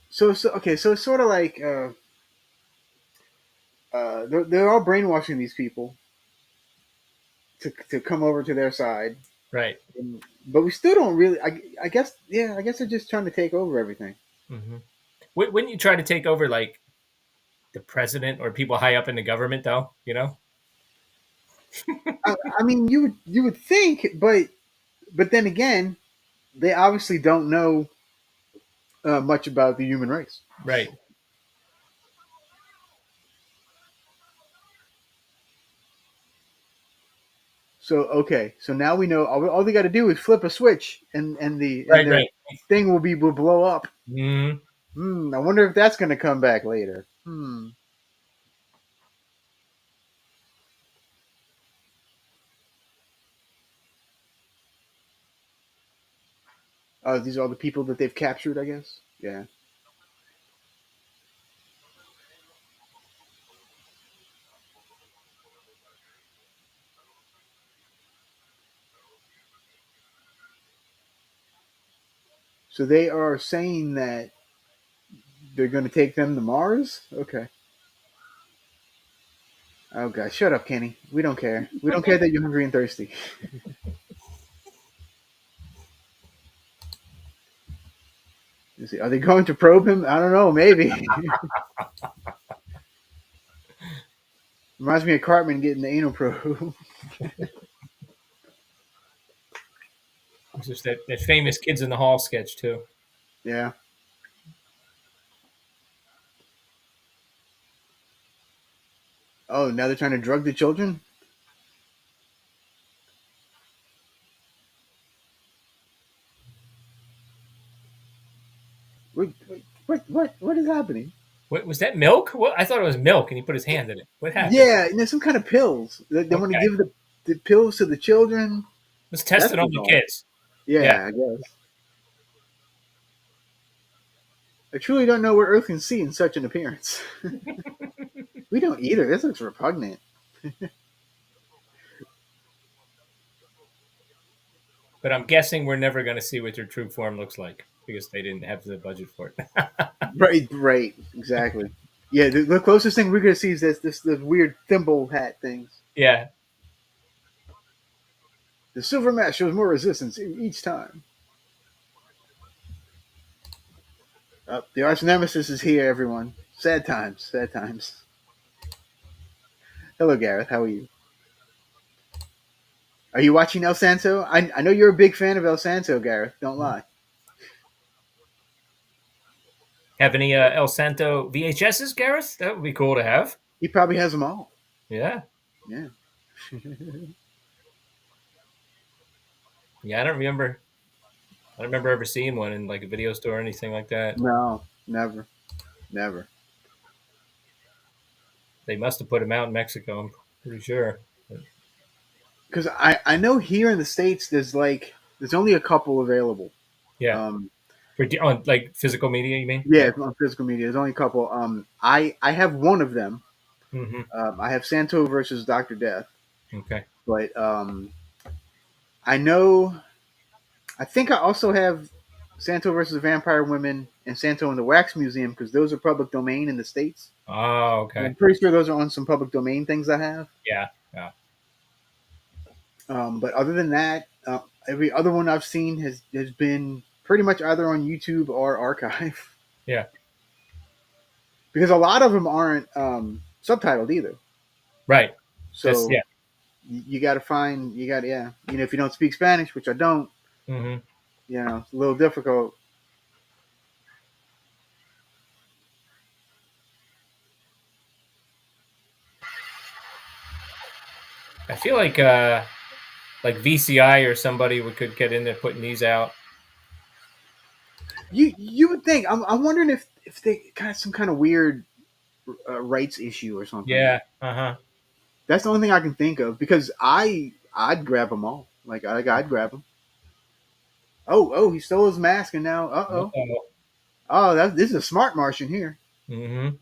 So okay, so it's sort of like they're all brainwashing these people to come over to their side, Right. but we still don't really. I guess yeah, I guess they're just trying to take over everything. Hmm. Wouldn't you try to take over like the president or people high up in the government, though? I mean, you would think, but then again, they obviously don't know much about the human race. Right. So okay, so now we know all they got to do is flip a switch, and Right. their Right. thing will blow up. Mm. I wonder if that's going to come back later. Oh, these are all the people that they've captured, I guess. Yeah. So they are saying that they're going to take them to Mars. Okay. Oh god, shut up, Kenny. We don't care. We don't care that you're hungry and thirsty. Let's see, are they going to probe him? I don't know. Maybe. Reminds me of Cartman getting the anal probe. It's just that famous Kids in the Hall sketch too. Yeah. Oh, now they're trying to drug the children. What is happening? What was that? Milk? What? I thought it was milk, and he put his hand in it. What happened? Yeah, and there's some kind of pills. They want to Okay, give the pills to the children. let's test That's it on the bizarre. kids. Yeah. Yeah, I guess. I truly don't know what Earth can see in such an appearance. We don't either. This looks repugnant. But I'm guessing we're never going to see what their true form looks like because they didn't have the budget for it. Right, right, exactly. Yeah, the closest thing we're gonna see is this weird thimble hat things. Yeah. The silver mask shows more resistance each time. The arch nemesis is here, everyone. Sad times, sad times. Hello, Gareth. How are you? Are you watching El Santo? I know you're a big fan of El Santo, Gareth. Don't lie. Have any El Santo VHSs, Gareth? That would be cool to have. He probably has them all. Yeah. Yeah. Yeah, I don't remember. I don't remember ever seeing one in like a video store or anything like that. No, never, never. They must have put them out in Mexico. I'm pretty sure. Because I know here in the states there's only a couple available. Yeah. Um, On like physical media, you mean? yeah, Yeah. on physical media. There's only a couple. I have one of them. Hmm. I have Santo versus Doctor Death, Okay. but I know. I think I also have Santo versus Vampire Women and Santo in the Wax Museum because those are public domain in the states. Oh, And okay. I'm pretty sure those are on some public domain things I have. Yeah. Yeah. But other than that, every other one I've seen has been pretty much either on YouTube or archive Yeah. because a lot of them aren't subtitled either. Right. That's So yeah. you got to find you got yeah. If you don't speak Spanish, which I don't, Hmm. it's a little difficult. I feel like VCI or somebody we could get in there putting these out. You would think. I'm wondering if they got some kind of weird rights issue or something. Yeah. Uh huh. That's the only thing I can think of because I'd grab them all. Like I'd grab them. Oh, he stole his mask and now this is a smart Martian here. Mm-hmm.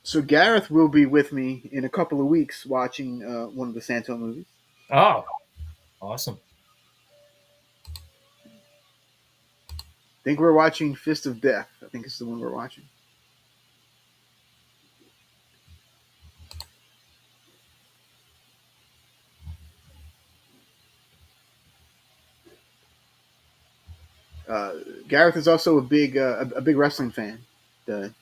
So Gareth will be with me in a couple of weeks watching one of the Santo movies. Oh, awesome. I think we're watching Fist of Death. I think it's the one we're watching. Uh, Gareth is also a big wrestling fan. Don't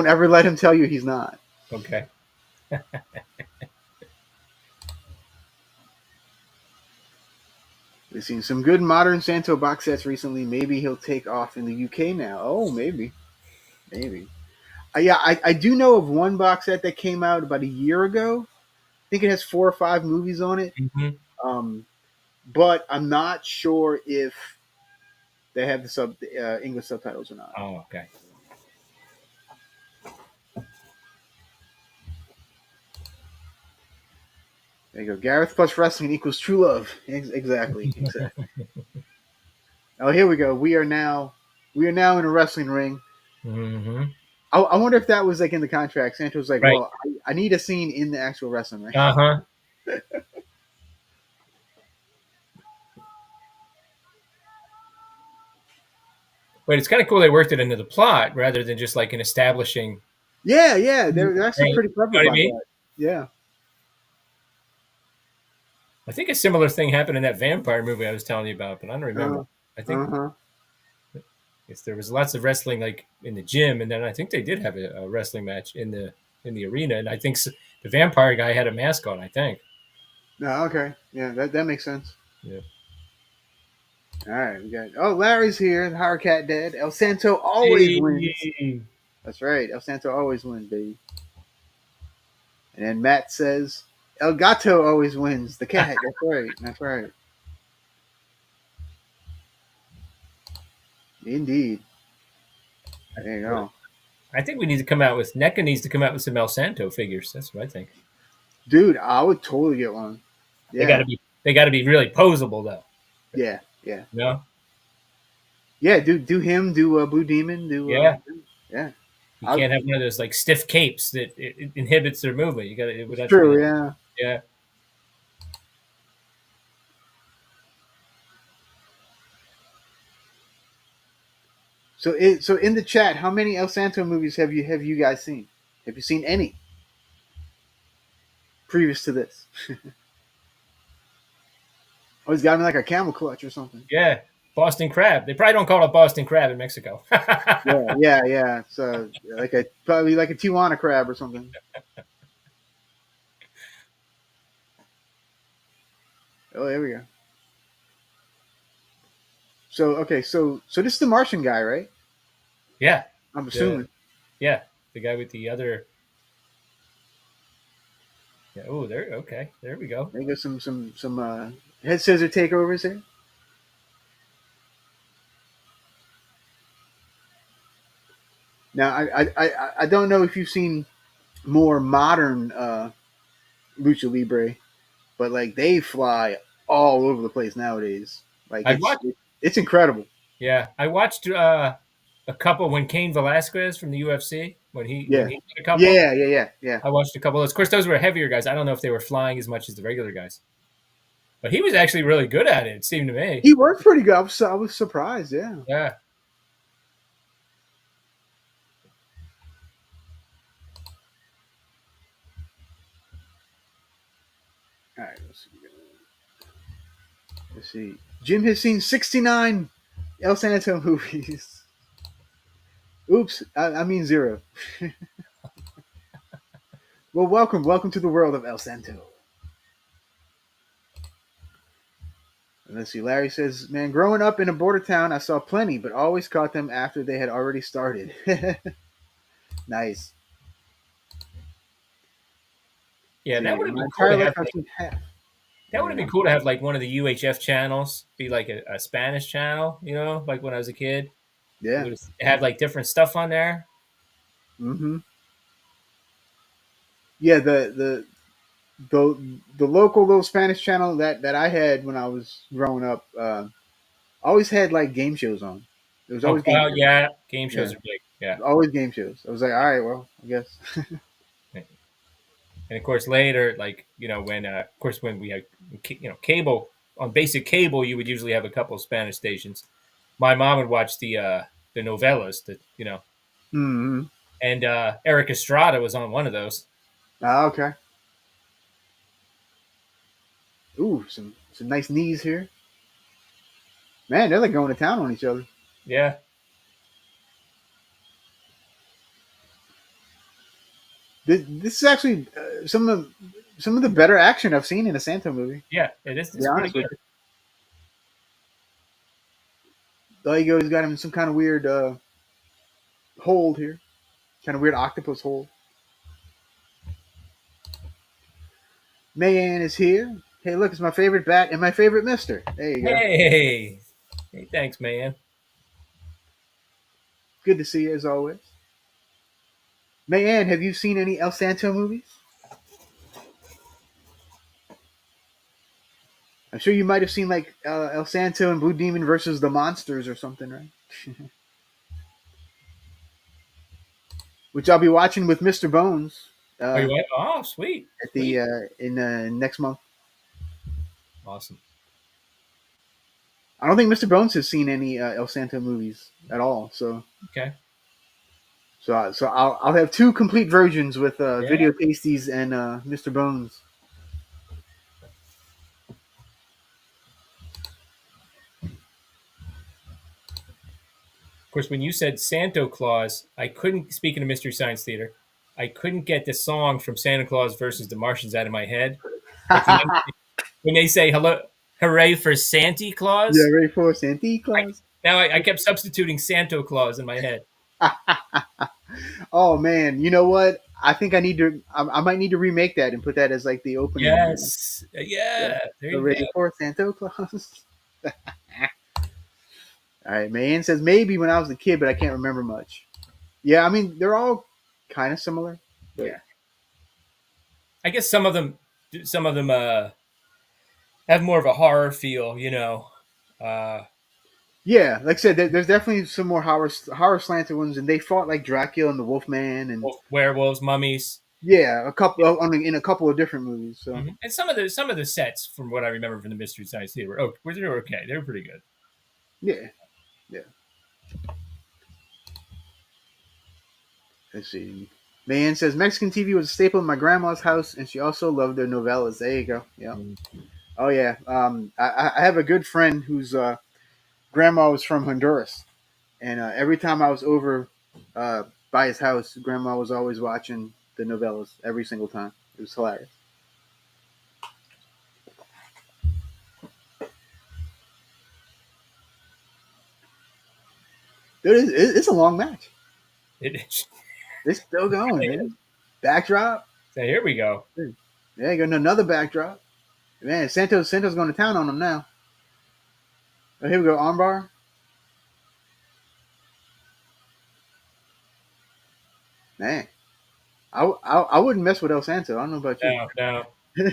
ever let him tell you he's not. Okay. We've seen some good modern Santo box sets recently. Maybe he'll take off in the UK now. Oh, maybe. Yeah, I do know of one box set that came out about a year ago. I think it has 4 or 5 movies on it. Mm-hmm. Um, but I'm not sure if they have the English subtitles or not. Oh, okay. There you go. Gareth plus wrestling equals true love. Exactly. Oh, here we go. We are now in a wrestling ring. Mm-hmm. I wonder if that was like in the contract. Santos like, Right. well, I need a scene in the actual wrestling ring. Uh huh. But it's kind of cool they worked it into the plot rather than just like an establishing. Yeah, Right. they're actually You pretty know clever what I about mean? that. Yeah. I think a similar thing happened in that vampire movie I was telling you about, but I don't remember. Uh I think huh. yes, there was lots of wrestling like in the gym, and then I think they did have a wrestling match in the arena, and I think the vampire guy had a mask on. I think. No, okay. Yeah, that makes sense. Yeah. All right, we got. Oh, Larry's here. The Howard Cat dead. El Santo always wins. Hey. That's right. El Santo always wins, baby. And then Matt says, El Gato always wins. The cat. That's right. That's right. Indeed. There you go. I think we need to come out with NECA needs to come out with some El Santo figures. That's what I think. Dude, I would totally get one. Yeah. They got to be really posable though. Yeah. Yeah. You know? Yeah. Do him. Do Blue Demon. Do Yeah. yeah. You can't have one of those like stiff capes that it inhibits their movement. You got to. It would It's have to true. be. Yeah. Yeah. So in the chat, how many El Santo movies have you guys seen? Have you seen any previous to this? Oh, he's got me like a camel clutch or something. Yeah. Boston crab. They probably don't call it Boston crab in Mexico. Yeah. So probably like a Tijuana crab or something. Oh, there we go. So okay, so this is the Martian guy, right? Yeah. I'm The assuming. yeah. The guy with the other. Yeah. Oh, there. Okay. There we go. There you go. Some head scissor takeovers here. Now I don't know if you've seen more modern lucha libre, but like they fly all over the place nowadays. Like I watched. it's incredible. Yeah, I watched a couple when Cain Velasquez from the UFC when Yeah, he did a couple. yeah. I watched a couple of those. Of course, those were heavier guys. I don't know if they were flying as much as the regular guys, but he was actually really good at it. It seemed to me. He worked pretty good. I was surprised. Yeah. Yeah. All right, let's see. Jim has seen 69 El Santo movies. Oops, I mean zero. Well, welcome to the world of El Santo. And let's see. Larry says, "Man, growing up in a border town, I saw plenty, but always caught them after they had already started." Nice. Yeah, that See, would have my been cool to entire life have I've like seen half. that There would you have been go. cool to have like one of the UHF channels be like a Spanish channel, like when I was a kid. It Yeah. would have like different stuff on there. Mm-hmm. Yeah. The local little Spanish channel that I had when I was growing up always had like game shows on. There was Oh, always game shows. yeah, game Yeah. shows are big. Yeah. Always game shows. I was like, all right, well, I guess. And of course later, like when of course when we had cable on basic cable, you would usually have a couple of Spanish stations. My mom would watch the novellas, Mm-hmm. and Eric Estrada was on one of those. Ah, okay. Ooh, some nice knees here. Man, they're like going to town on each other. Yeah, This is actually some of the better action I've seen in a Santo movie. yeah, it is. To be It's pretty honest with good. you, Daigo's got him in some kind of weird hold here, kind of weird octopus hold. Mayan is here. Hey, look, it's my favorite bat and my favorite Mister. There you go. Hey, hey, thanks, man. Good to see you as always. Mayan, have you seen any El Santo movies? I'm sure you might have seen like El Santo and Blue Demon versus the Monsters or something, right? Which I'll be watching with Mr. Bones Are you uh, what? Oh, sweet, at the sweet, in next month. awesome. I don't think Mr. Bones has seen any El Santo movies at all, Okay, so I'll have two complete versions with yeah. Video Tasties and Mr. Bones. Of course, when you said Santo Claus, I couldn't. Speaking of Mystery Science Theater, I couldn't get the song from Santa Claus versus the Martians out of my head. Like when they say hello, hooray for Santa Yeah, Claus. ready for Santa I, Claus? now I kept substituting Santo Claus in my head. Oh man, you know what? I think I need to. I might need to remake that and put that as like the opening. Yes, Yeah, yeah. There you go. ready for Santa Claus? All right, Mayan says maybe when I was a kid, but I can't remember much. Yeah, I mean they're all kind of similar, but Yeah, I guess some of them have more of a horror feel. Uh, yeah, like I said, there's definitely some more horror slanted ones, and they fought like Dracula and the Wolfman, and werewolves, mummies. yeah, a couple in a couple of different movies. So And some of the sets, from what I remember from the Mystery Science Theater, they were okay. They were pretty good. yeah, yeah. Let's see. Mayan says Mexican TV was a staple in my grandma's house, and she also loved their novellas. There you go. Yeah. Mm. Oh yeah. I have a good friend whose grandma was from Honduras, and every time I was over uh, by his house, grandma was always watching the novellas every single time. It was hilarious. It's a long match. It is. It's still going, man. Backdrop. So here we go. There you go. Another backdrop. Man, Santos going to town on him now. Oh, here we go. Armbar. Man. I wouldn't mess with El Santo. I don't know about you. No, no.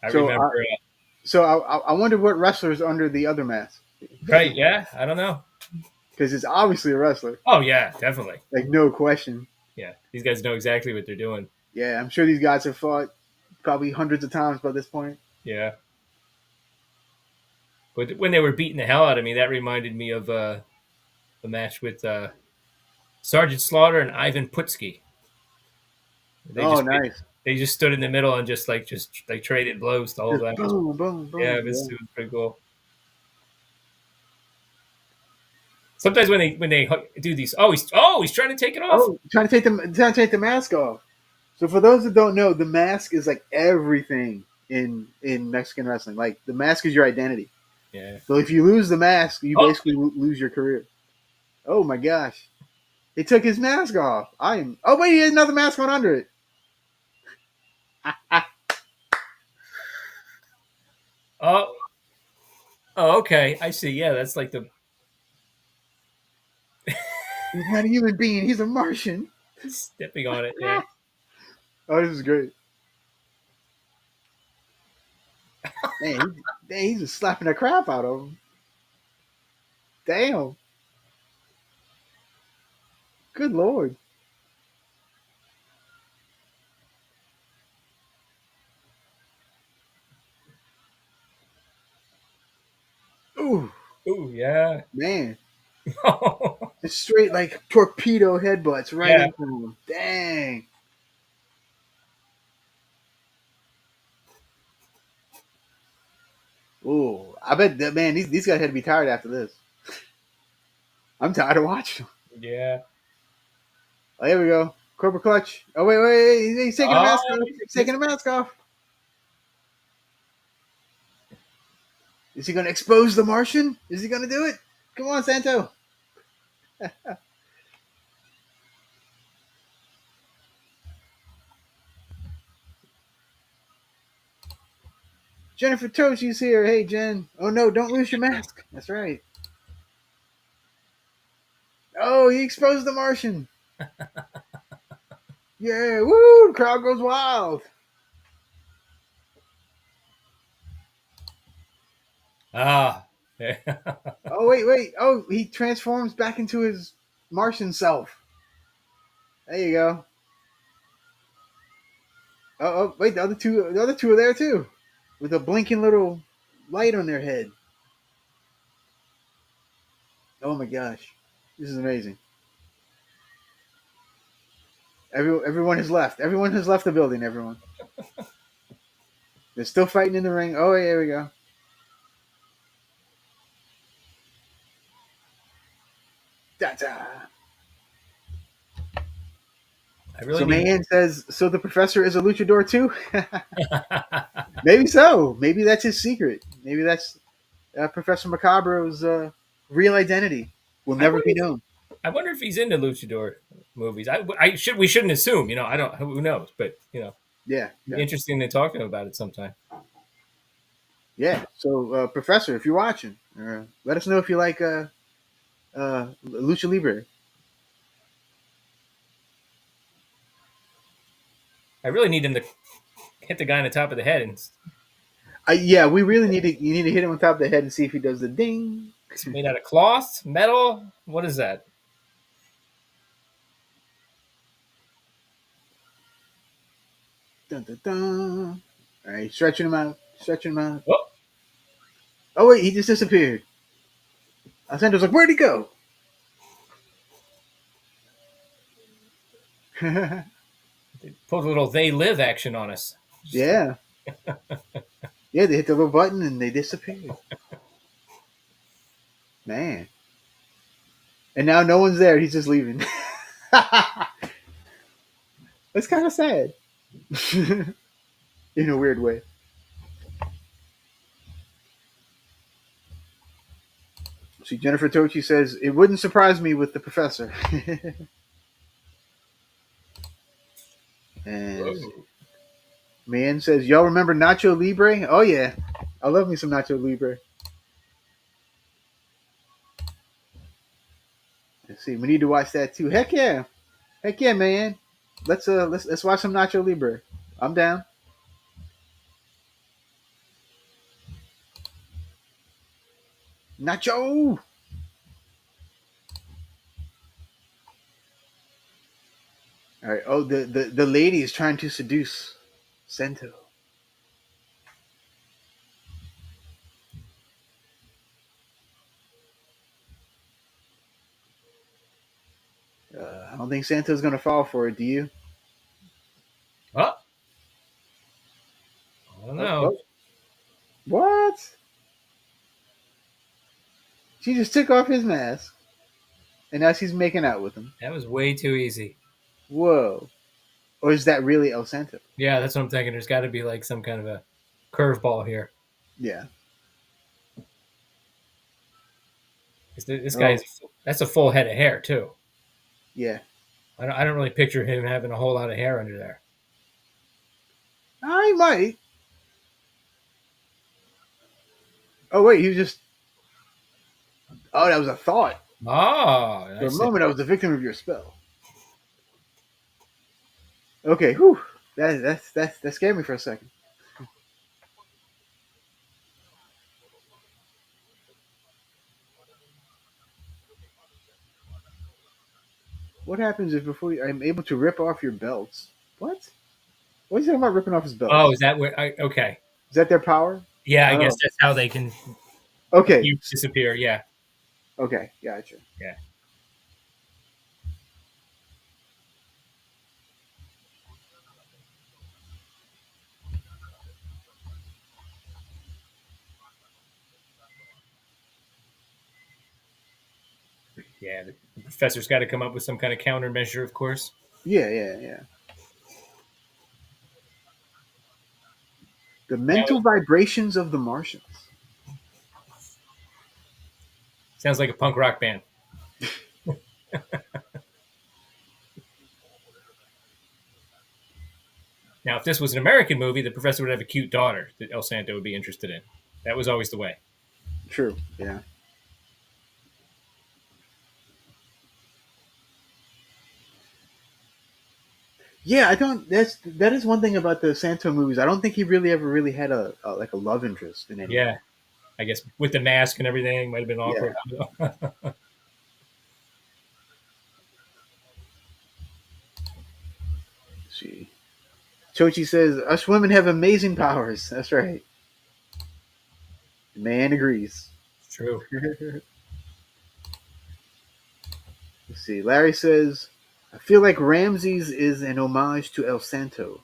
I So remember. I wonder what wrestlers under the other mask, Right? Yeah. I don't know. because it's obviously a wrestler, Oh yeah, definitely. like no question. Yeah, these guys know exactly what they're doing. Yeah, I'm sure these guys have fought probably hundreds of times by this point. Yeah. But when they were beating the hell out of me, that reminded me of the match with Sergeant Slaughter and Ivan Putski. They Oh, just nice. they just stood in the middle and just like traded blows the whole Just time. boom, boom, Yeah, boom. Yeah. it was pretty cool. Sometimes when they do these, he's trying to take it off. Oh, trying to take the mask off. So for those that don't know, the mask is like everything in Mexican wrestling. Like the mask is your identity. Yeah. So if you lose the mask, you Oh, basically lose your career. Oh my gosh. He took his mask off. I am. Oh wait, he has another mask on under it. oh, oh. Okay, I see. Yeah, that's like the He's not a human being. He's a Martian. stepping on it. Yeah. Oh, this is great. He's just slapping the crap out of him. Damn. Good lord. Ooh, Ooh, yeah. man. Just straight like torpedo headbutts right Yeah. into him. Dang. Ooh, I bet that man. These guys had to be tired after this. I'm tired of watching them. Yeah. Oh, here we go. Cobra clutch. Oh wait. He's taking a mask Oh, off. He's taking a mask off. Is he going to expose the Martian? Is he going to do it? Come on, Santo. Jennifer Toshi's here. Hey, Jen. Oh no, don't lose your mask. That's right. Oh, he exposed the Martian. Yeah, woo! The crowd goes wild. ah. Oh wait. Oh, he transforms back into his Martian self. There you go. Wait, the other two are there too, with a blinking little light on their head. Oh my gosh, this is amazing. Everyone has left. Everyone has left the building. Everyone. They're still fighting in the ring. Oh, yeah, here we go. Da-da. I really So need. Mayan says, so the professor is a luchador too? Maybe so. Maybe that's his secret. Maybe that's Professor Macabro's real identity. Will I never wonder. be known. I wonder if he's into luchador movies. We shouldn't assume. I don't. Who knows? But Yeah, yeah, interesting to talk to him about it sometime. yeah. So, Professor, if you're watching, let us know if you like Lucha Libre. I really need him to hit the guy on the top of the head, and Yeah, we really need to. You need to hit him on top of the head and see if he does the ding. it's made out of cloth, metal. What is that? Dun, dun, dun. All right, stretching him out, stretching him out. Oh, Oh wait, he just disappeared. Santo's like, where'd he go? they pulled a little "they live" action on us. Yeah, yeah. They hit the little button and they disappeared. Man, and now no one's there. He's just leaving. That's kind of sad, in a weird way. See, Jennifer Tochi says it wouldn't surprise me with the professor. And Whoa. Man says, y'all remember Nacho Libre? Oh yeah, I love me some Nacho Libre. Let's see. We need to watch that too. Heck yeah, man. Let's watch some Nacho Libre. I'm down. Nacho. All right. Oh, the lady is trying to seduce Santo. I don't think Santo's gonna fall for it. Do you? Oh, I don't Oh, know. oh. What? She just took off his mask, and now she's making out with him. That was way too easy. Whoa. Or is that really El Santo? Yeah, that's what I'm thinking. There's got to be like some kind of a curveball here. Yeah. This Oh, guy's that's a full head of hair too. yeah. I don't really picture him having a whole lot of hair under there. I might. Oh wait, he was just. Oh, that was a thought. Oh, For I a see. moment, I was the victim of your spell. Okay, whew. That scared me for a second. What happens if before I'm able to rip off your belts? What? What are you talking about ripping off his Oh, belts? is that where? Okay. Is that their power? Yeah, I guess Oh, that's how they can okay. you disappear. Yeah, Okay, gotcha. yeah, yeah. The professor's got to come up with some kind of countermeasure, of course. Yeah. The Now mental vibrations of the Martians. sounds like a punk rock band. Now, if this was an American movie, the professor would have a cute daughter that El Santo would be interested in. That was always the way. True. Yeah. Yeah, I don't. That is one thing about the Santo movies. I don't think he really ever really had a like a love interest in any of them. Yeah, I guess with the mask and everything, might have been Yeah. awkward. Let's see. Chochi says us women have amazing powers. That's right. The man agrees. It's true. Let's see. Larry says, I feel like Ramses is an homage to El Santo.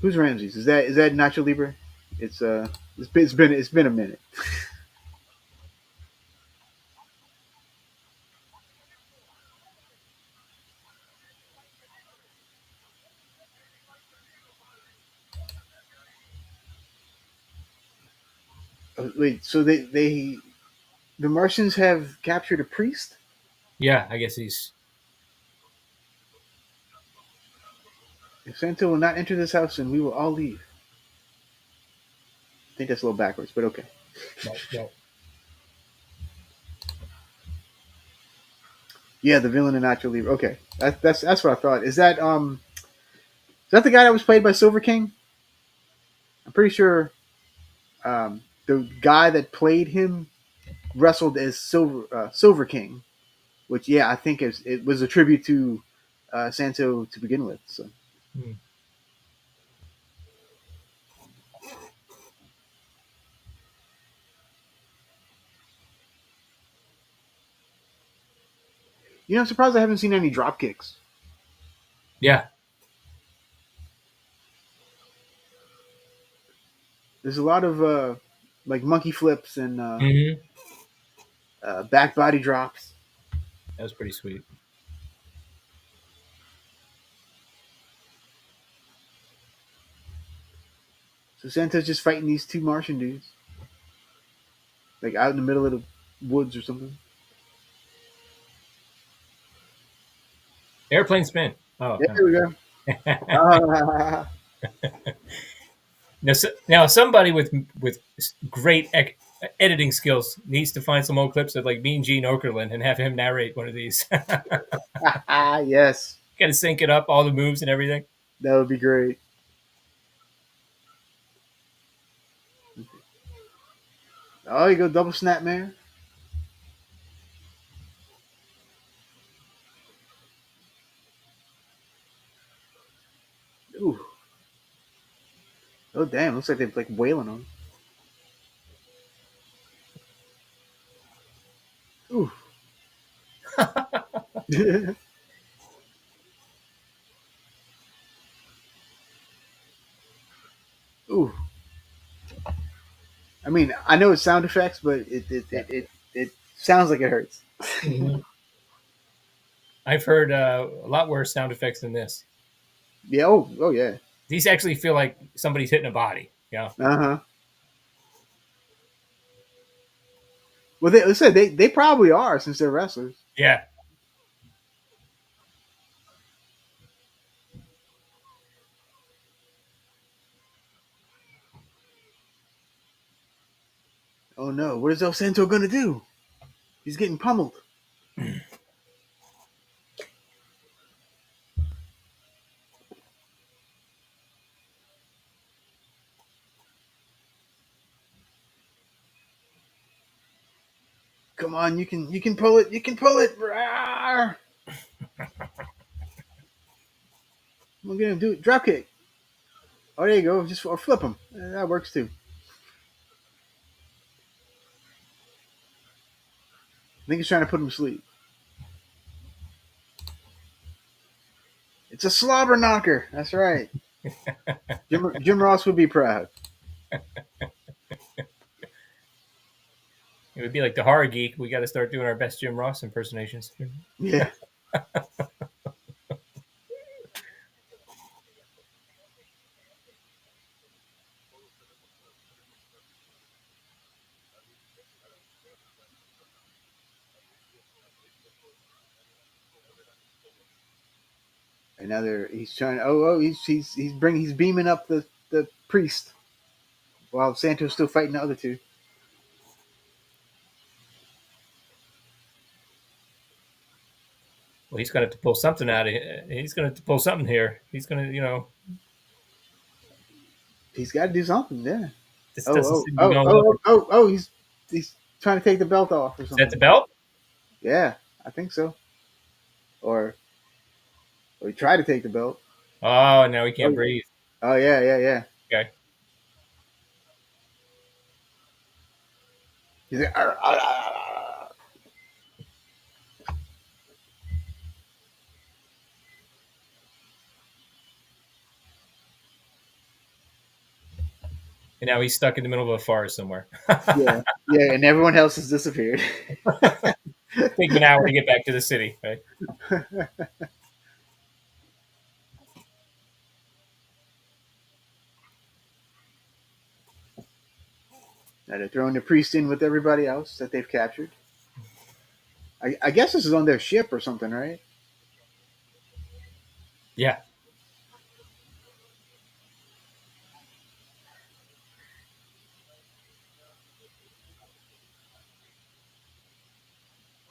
Who's Ramses? Is that Nacho Libre? It's it's been a minute. Wait, so they the Martians have captured a priest? Yeah, I guess he's If Santo will not enter this house, then we will all leave. I think that's a little backwards, but okay. well, Yeah, the villain in Nacho Libre. Okay, that's what I thought. Is that the guy that was played by Silver King? I'm pretty sure the guy that played him wrestled as Silver King, which yeah, I think it was a tribute to Santo to begin with. So hmm. I'm surprised I haven't seen any drop kicks. Yeah, There's a lot of like monkey flips and hmm, back body drops. that was pretty sweet. So Santo's just fighting these two Martian dudes, like out in the middle of the woods or something. Airplane spin. Oh, There we go. now somebody with great Editing skills. Needs to find some old clips of like me and Gene Okerlund and have him narrate one of these. Got Yes, to sync it up, all the moves and everything. that would be great. Oh, you go double snap, man. Ooh. Oh, damn. Looks like they're like wailing on him. Ooh. Ooh. I mean, I know it's sound effects, but Yeah. it sounds like it hurts. Mhm. I've heard a lot worse sound effects than this. Yeah. Oh, yeah. These actually feel like somebody's hitting a body. Yeah. Uh huh. Well, let's say they probably are since they're wrestlers. Yeah. Oh no, what is El Santo gonna do? He's getting pummeled. Come on, you can pull it. You can pull it. Rawr! Look at him do it. Drop kick. Oh, there you go. Just or flip him. That works too. I think he's trying to put him to sleep. It's a slobber knocker. That's right. Jim Ross would be proud. It would be like the horror geek. We got to start doing our best Jim Ross impersonations. Yeah. And now he's trying. He's beaming up the priest while Santo's still fighting the other two. Well, he's going to have to pull something out of it. He's going to have to pull something here. He's going to, He's got to do something. Yeah. this Oh doesn't oh seem to be oh going well. oh oh oh. He's trying to take the belt off or Is that the something. belt? Yeah, I think so. Or he tried to take the belt. Oh, now he Oh can't yeah. breathe. Oh yeah. Okay. He's like, "Arr, arr, arr, arr." And now he's stuck in the middle of a forest somewhere. Yeah, yeah, and everyone else has disappeared. Take him an hour to get back to the city. Right? Now they're throwing the priest in with everybody else that they've captured. I guess this is on their ship or something, right? Yeah.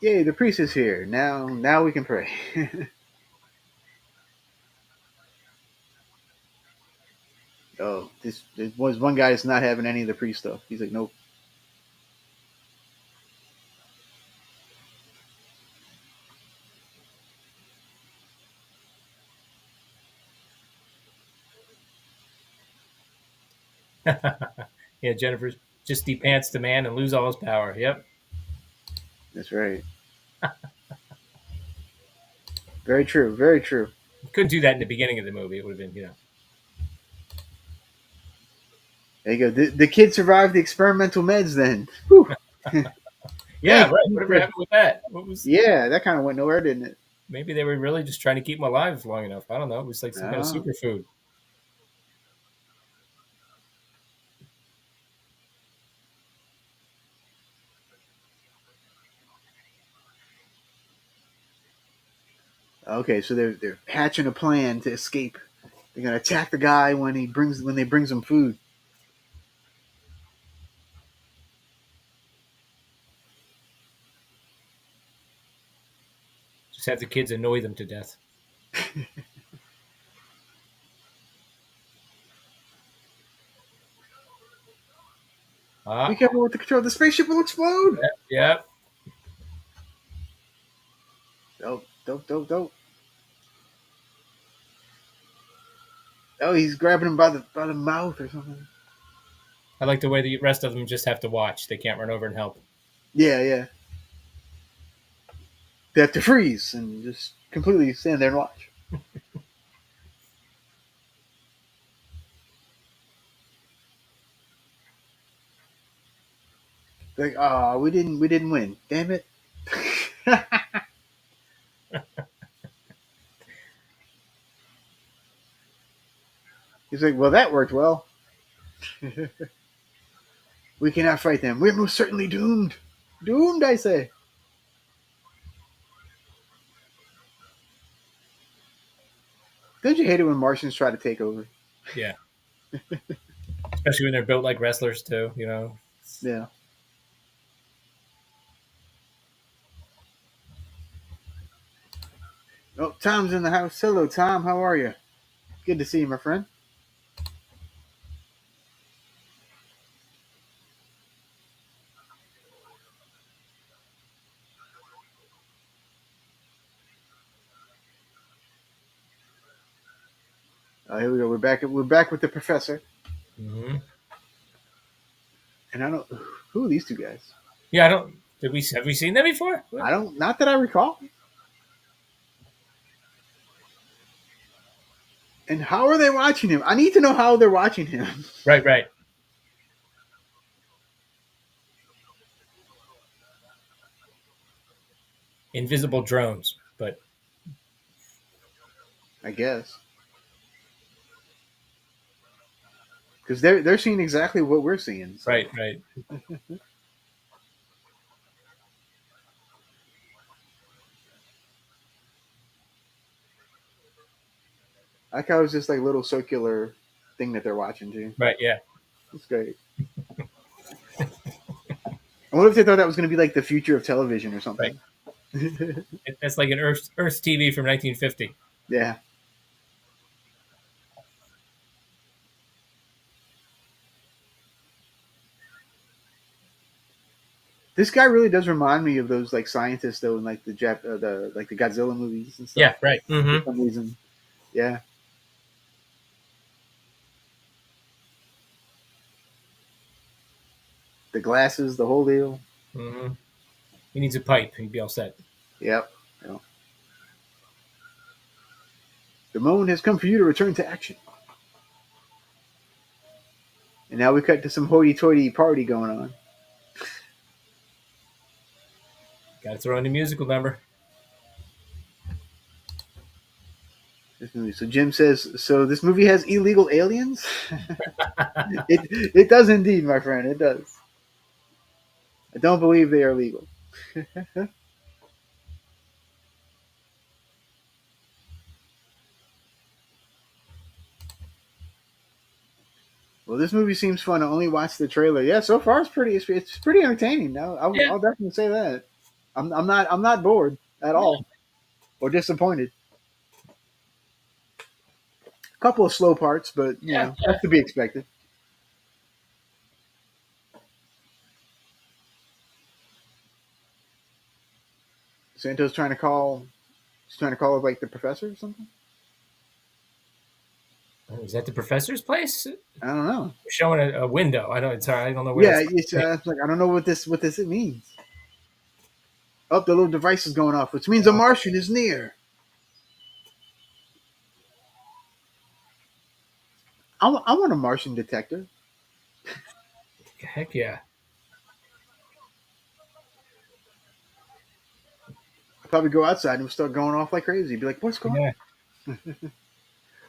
Yay, the priest is here. Now we can pray. Oh, this was one guy that's not having any of the priest stuff. He's like, nope. Yeah, Jennifer's just de-pants the man and lose all his power. Yep. That's right. Very true. Very true. Couldn't do that in the beginning of the movie. It would have been. There you go. The kid survived the experimental meds. Then, whew. Yeah, Thank right. you Whatever for. happened with that? What was? Yeah, that kind of went nowhere, didn't it? Maybe they were really just trying to keep him alive long enough. I don't know. It was like some kind of Oh, superfood. okay. So they're hatching a plan to escape. They're gonna attack the guy when they brings him food. Just have the kids annoy them to death. Be Ah, careful with the control. The spaceship will explode. yep, yep. Don't. Oh, he's grabbing him by the mouth or something. I like the way the rest of them just have to watch. They can't run over and help. Yeah. They have to freeze and just completely stand there and watch. Like, oh, we didn't win. Damn it. He's like, well, that worked well. We cannot fight them. We're most certainly doomed. Doomed, I say. Don't you hate it when Martians try to take over? Yeah, especially when they're built like wrestlers too. You know. Yeah. Oh, Tom's in the house. Hello, Tom. How are you? Good to see you, my friend. Here we go. We're back. We're back with the professor. Mm-hmm. And I don't. Who are these two guys? Yeah, I don't. Did we have we seen them before? I don't. Not that I recall. And how are they watching him? I need to know how they're watching him. Right, right. Invisible drones, but I guess because they're seeing exactly what we're seeing. So. right, right. I like how it was just like little circular thing that they're watching too. Right, yeah, It's great. I wonder if they thought that was going to be like the future of television or right. something. That's like an Earth TV from 1950. Yeah. This guy really does remind me of those like scientists though in like the like the Godzilla movies and stuff Yeah, right. for Mm-hmm. some reason. Yeah. The glasses, the whole deal. Mm-hmm. He needs a pipe. He'd be all set. Yep. Yep. The moment has come for you to return to action. And now we cut to some hoity-toity party going on. Got to throw in the musical number. This movie. So Jim says, so this movie has illegal aliens? It does indeed, my friend. It does. I don't believe they are legal. Well, this movie seems fun. I only watched the trailer. Yeah, so far it's pretty entertaining. Now Yeah, I'll definitely say that. I'm not bored at all or disappointed. A couple of slow parts, but you yeah, know yeah. that's to be expected. Santo's trying to call. He's trying to call it like the professor or something. Is that the professor's place? We're I don't know. showing a window. I don't. Sorry, I don't know where Yeah, that's. it's like I don't know what this means. Oh, the little device is going off, which means a Uh, Martian is near. I want a Martian detector. Heck yeah. I'd probably go outside and start going off like crazy. Be like, what's going Yeah. on?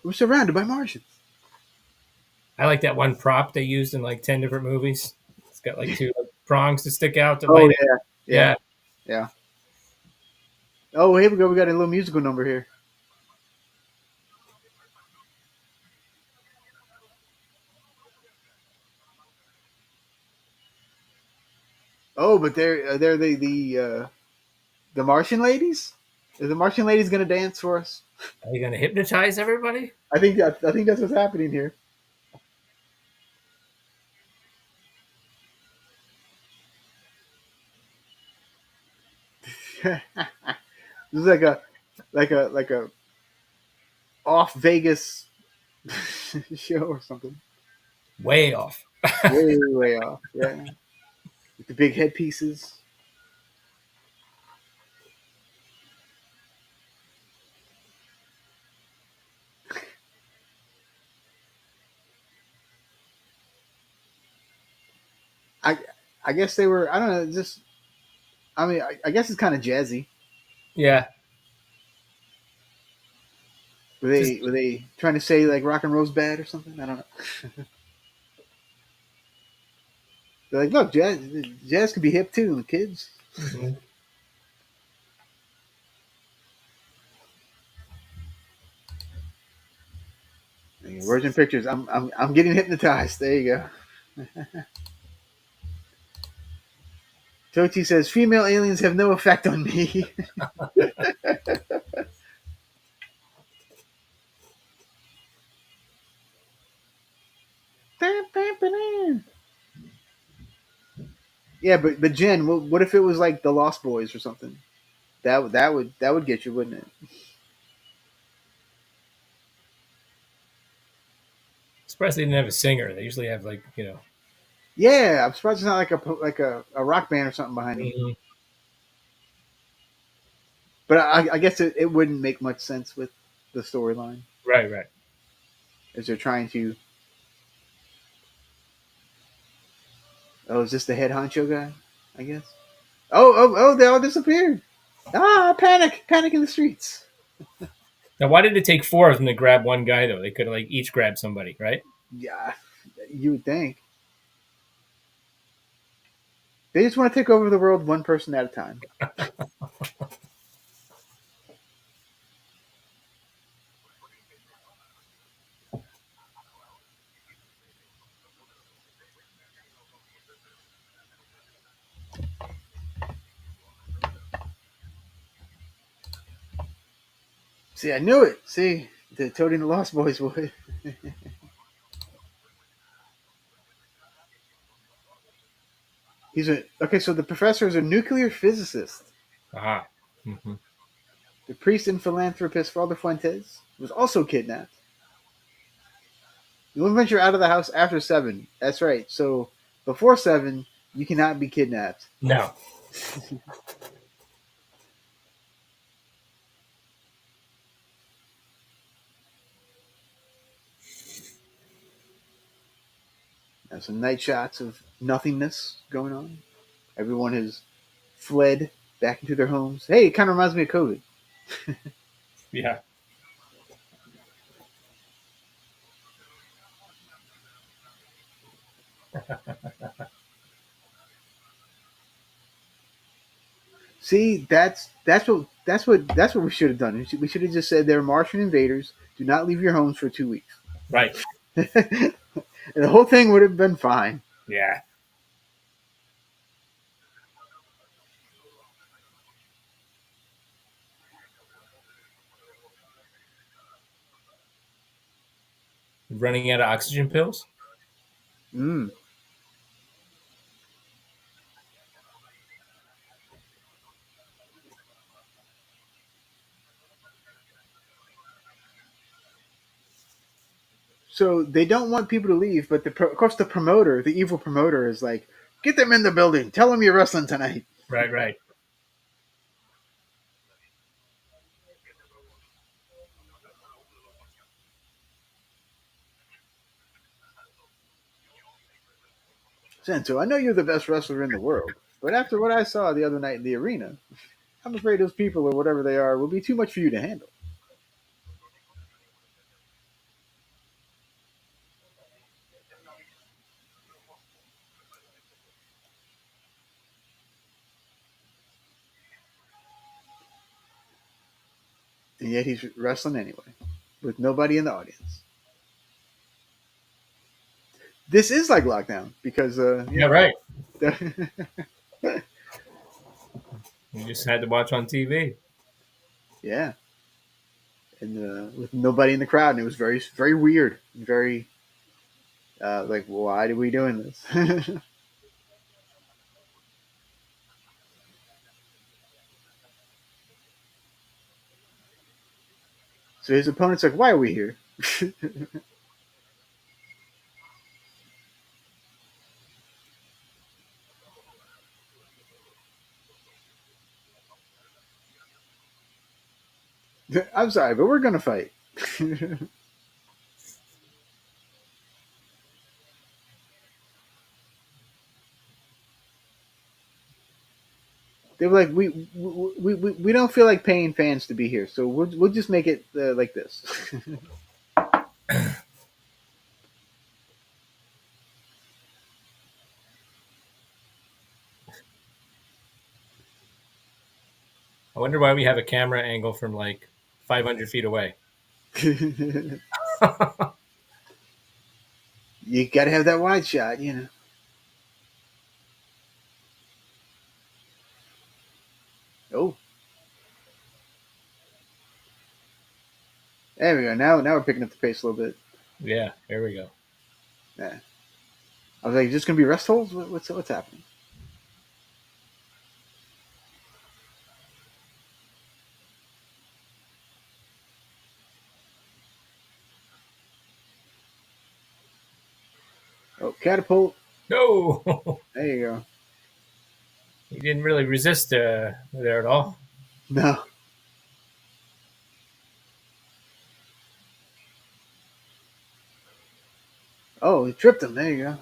We're surrounded by Martians. I like that one prop they used in like 10 different movies. It's got like two prongs to stick out to Oh light it. yeah, Yeah. yeah. Oh, here we go. We got a little musical number here. Oh, but they're the Martian ladies. Is the Martian lady's gonna dance for us? Are you going to hypnotize everybody? I think that's what's happening here. This is like a off Vegas show or something. Way off. Way off. Yeah, with the big headpieces. I I guess they were. I don't know. Just I mean, I guess it's kind of jazzy. Yeah. Just Were they trying to say like rock and roll's bad or something? I don't know. They're like, look, jazz could be hip too, kids. mhm. Virgin Pictures. I'm getting hypnotized. There you go. Tochi says female aliens have no effect on me. Yeah, but Jen, what if it was like the Lost Boys or something? That would get you, wouldn't it? Surprised they didn't have a singer. They usually have like, you know. Yeah, I'm surprised it's not like a rock band or something behind them. Mhm. But I guess it wouldn't make much sense with the storyline Right, right. as they're trying to. Oh, is this the head honcho guy? I guess. Oh! They all disappeared. Ah, panic! Panic in the streets. Now, why did it take four of them to grab one guy though? They could have like each grabbed somebody, right? Yeah, you would think they just want to take over the world one person at a time. See, I knew it. See, the Toady and the Lost Boys would. He's a okay. So the professor is a nuclear physicist. Ah. hmm The priest and philanthropist Father Fuentes was also kidnapped. You won't venture out of the house after 7. That's right. So before 7, you cannot be kidnapped. No. There's some night shots of nothingness going on. Everyone has fled back into their homes. Hey, it kind of reminds me of COVID. Yeah. See, that's what we should have done. We should have just said they're Martian invaders. Do not leave your homes for 2 weeks, Right. and the whole thing would have been fine. Yeah. Running out of oxygen pills. Mm. So they don't want people to leave, but of course the promoter, the evil promoter, is like, get them in the building. Tell them you're wrestling tonight. Right, right. Santo, I know you're the best wrestler in the world, but after what I saw the other night in the arena, I'm afraid those people or whatever they are will be too much for you to handle. And yet he's wrestling anyway, with nobody in the audience. This is like lockdown because, Yeah, right. know, You just had to watch on TV. Yeah, and with nobody in the crowd, and it was very weird, very like, why are we doing this? So his opponent's like, why are we here? I'm sorry, but we're gonna fight. They were like, we don't feel like paying fans to be here, so we'll just make it like this. I wonder why we have a camera angle from like 500 feet away. You got to have that wide shot, you know. Oh, there we go. Now we're picking up the pace a little bit. Yeah, here we go. Yeah. I was like, is this gonna be rest holds? What's happening? Oh, catapult. No, There you go. he didn't really resist there at all. No. Oh, he tripped him. There you go.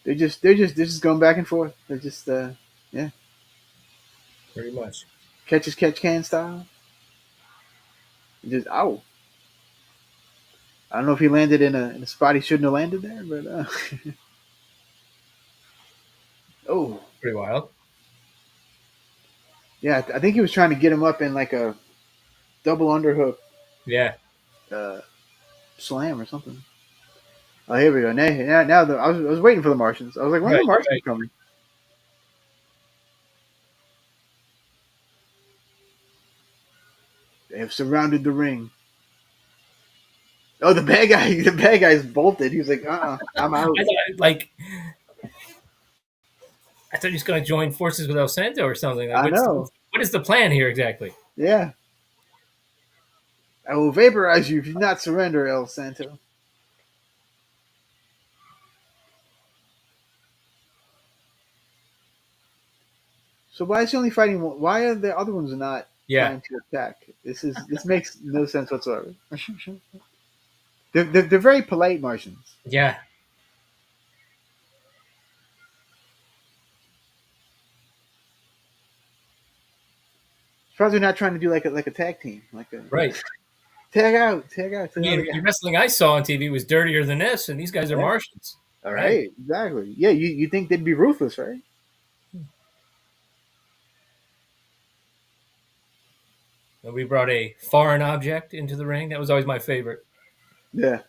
They're just going back and forth. They're just yeah, Pretty much. catch as catch can style. Just ow. I don't know if he landed in a spot he shouldn't have landed there, but oh Pretty wild. yeah, I think he was trying to get him up in like a double underhook Yeah, uh, slam or something. Oh, here we go. Now I was waiting for the Martians. I was like, when are the right, Martians right. coming? They have surrounded the ring. Oh, the bad guy, the bad guy's bolted. He was like, I'm out. Like I thought he was going to join forces with El Santo or something. Like, I know. what is the plan here exactly? Yeah. I will vaporize you if you do not surrender, El Santo. So why is he only fighting one? Why are the other ones not Yeah, trying to attack? This makes no sense whatsoever. They're very polite Martians. yeah, Surprised they're not trying to do like a tag team, like a right. tag out to the other The guy. wrestling I saw on TV was dirtier than this, and these guys are Yeah. Martians, All right? right. Exactly. Yeah. You think they'd be ruthless, right? And we brought a foreign object into the ring. That was always my favorite. Yeah.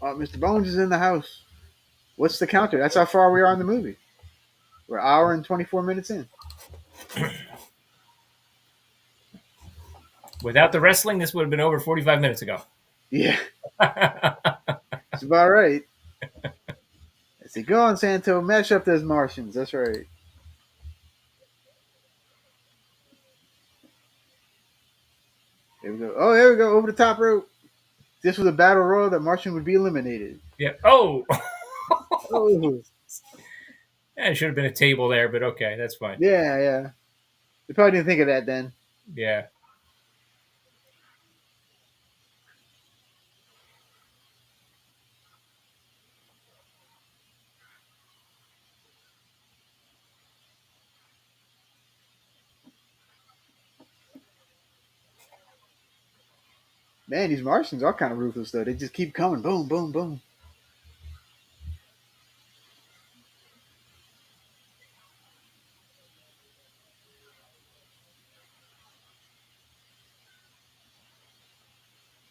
Mr. Bones is in the house. What's the counter? That's how far we are in the movie. We're an hour and 24 minutes in. Without the wrestling, this would have been over 45 minutes ago. Yeah. It's about right. Let's see. Go on, Santo. Mash up those Martians. That's right. Here we go. Oh, there we go. Over the top rope. This was a battle royal that Martian would be eliminated. Yeah. Oh, Oh, it should have been a table there, but okay, that's fine. yeah, yeah. They probably didn't think of that then. Yeah. Man, these Martians are kind of ruthless, though. They just keep coming. Boom, boom, boom.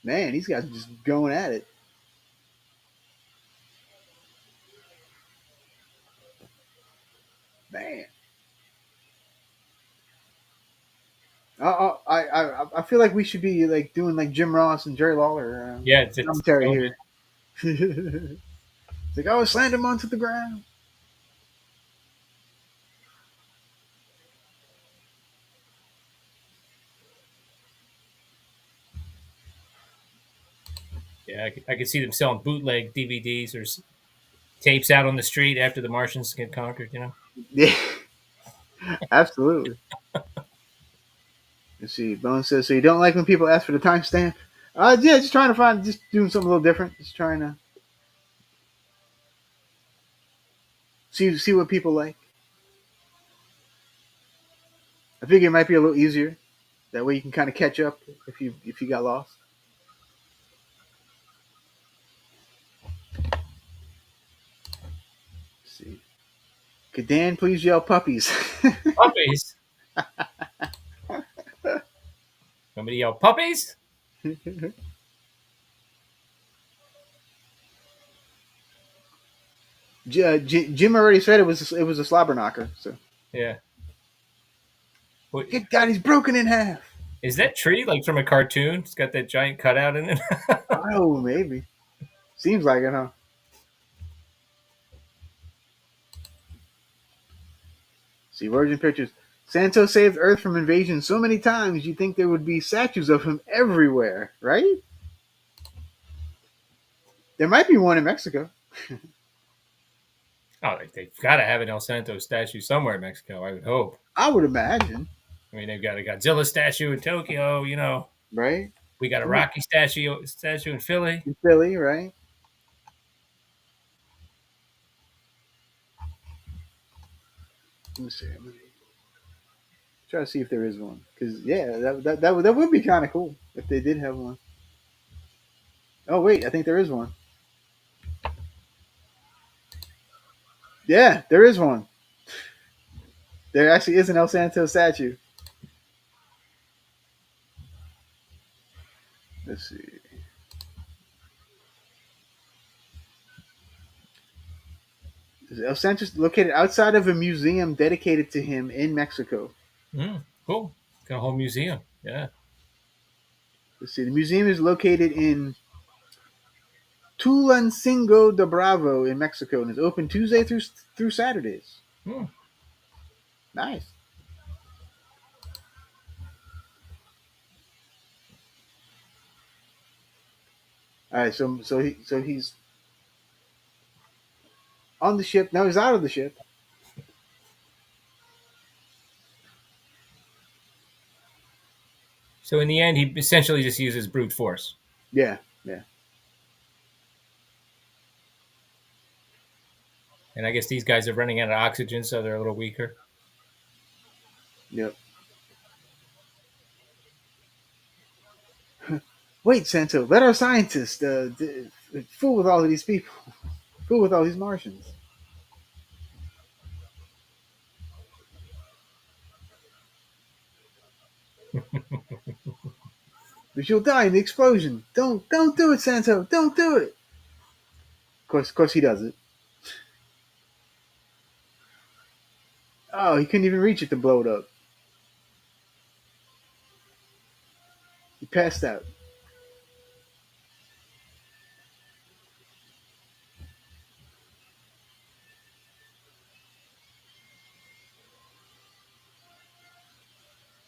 Man, these guys are just going at it. Man, I feel like we should be like doing like Jim Ross and Jerry Lawler Yeah, it's commentary going. here. It's like, oh, slammed him onto the ground. Yeah, I could see them selling bootleg DVDs or tapes out on the street after the Martians get conquered. You know. Yeah, absolutely. Let's see. Bone says, so you don't like when people ask for the timestamp? Yeah, just trying to find, just doing something a little different. Just trying to see what people like. I figure it might be a little easier. That way you can kind of catch up if you got lost. Let's see. Could Dan please yell puppies? Puppies. Somebody yell puppies. Jim already said it was a slobber knocker. So Yeah. What, good God, he's broken in half. is that tree like from a cartoon? It's got that giant cutout in it. Oh, maybe. Seems like it, huh? See, Virgin Pictures. Santo saved Earth from invasion so many times you'd think there would be statues of him everywhere, right? There might be one in Mexico. Oh, they've got to have an El Santo statue somewhere in Mexico. I would hope. I would imagine, I mean, they've got a Godzilla statue in Tokyo. You know, right? we got a In Rocky statue in Philly. Philly, right? Let me see. Let me try to see if there is one. Because, yeah, that would be kind of cool if they did have one. Oh, wait, I think there is one. Yeah, there is one. There actually is an El Santo statue. Let's see. El Santo is located outside of a museum dedicated to him in Mexico. Cool. Got a whole museum. Yeah. Let's see. The museum is located in Tulancingo de Bravo in Mexico and is open Tuesday through Saturdays. Hmm. Nice. All right, so he's on the ship. No, he's out of the ship. So in the end, he essentially just uses brute force. Yeah, yeah, And I guess these guys are running out of oxygen, so they're a little weaker. yep. Wait, Santo, let our scientists fool with all of these people, fool with all these Martians. But you'll die in the explosion. Don't do it, Santo. Don't do it. Of course, he does it. Oh, he couldn't even reach it to blow it up. He passed out.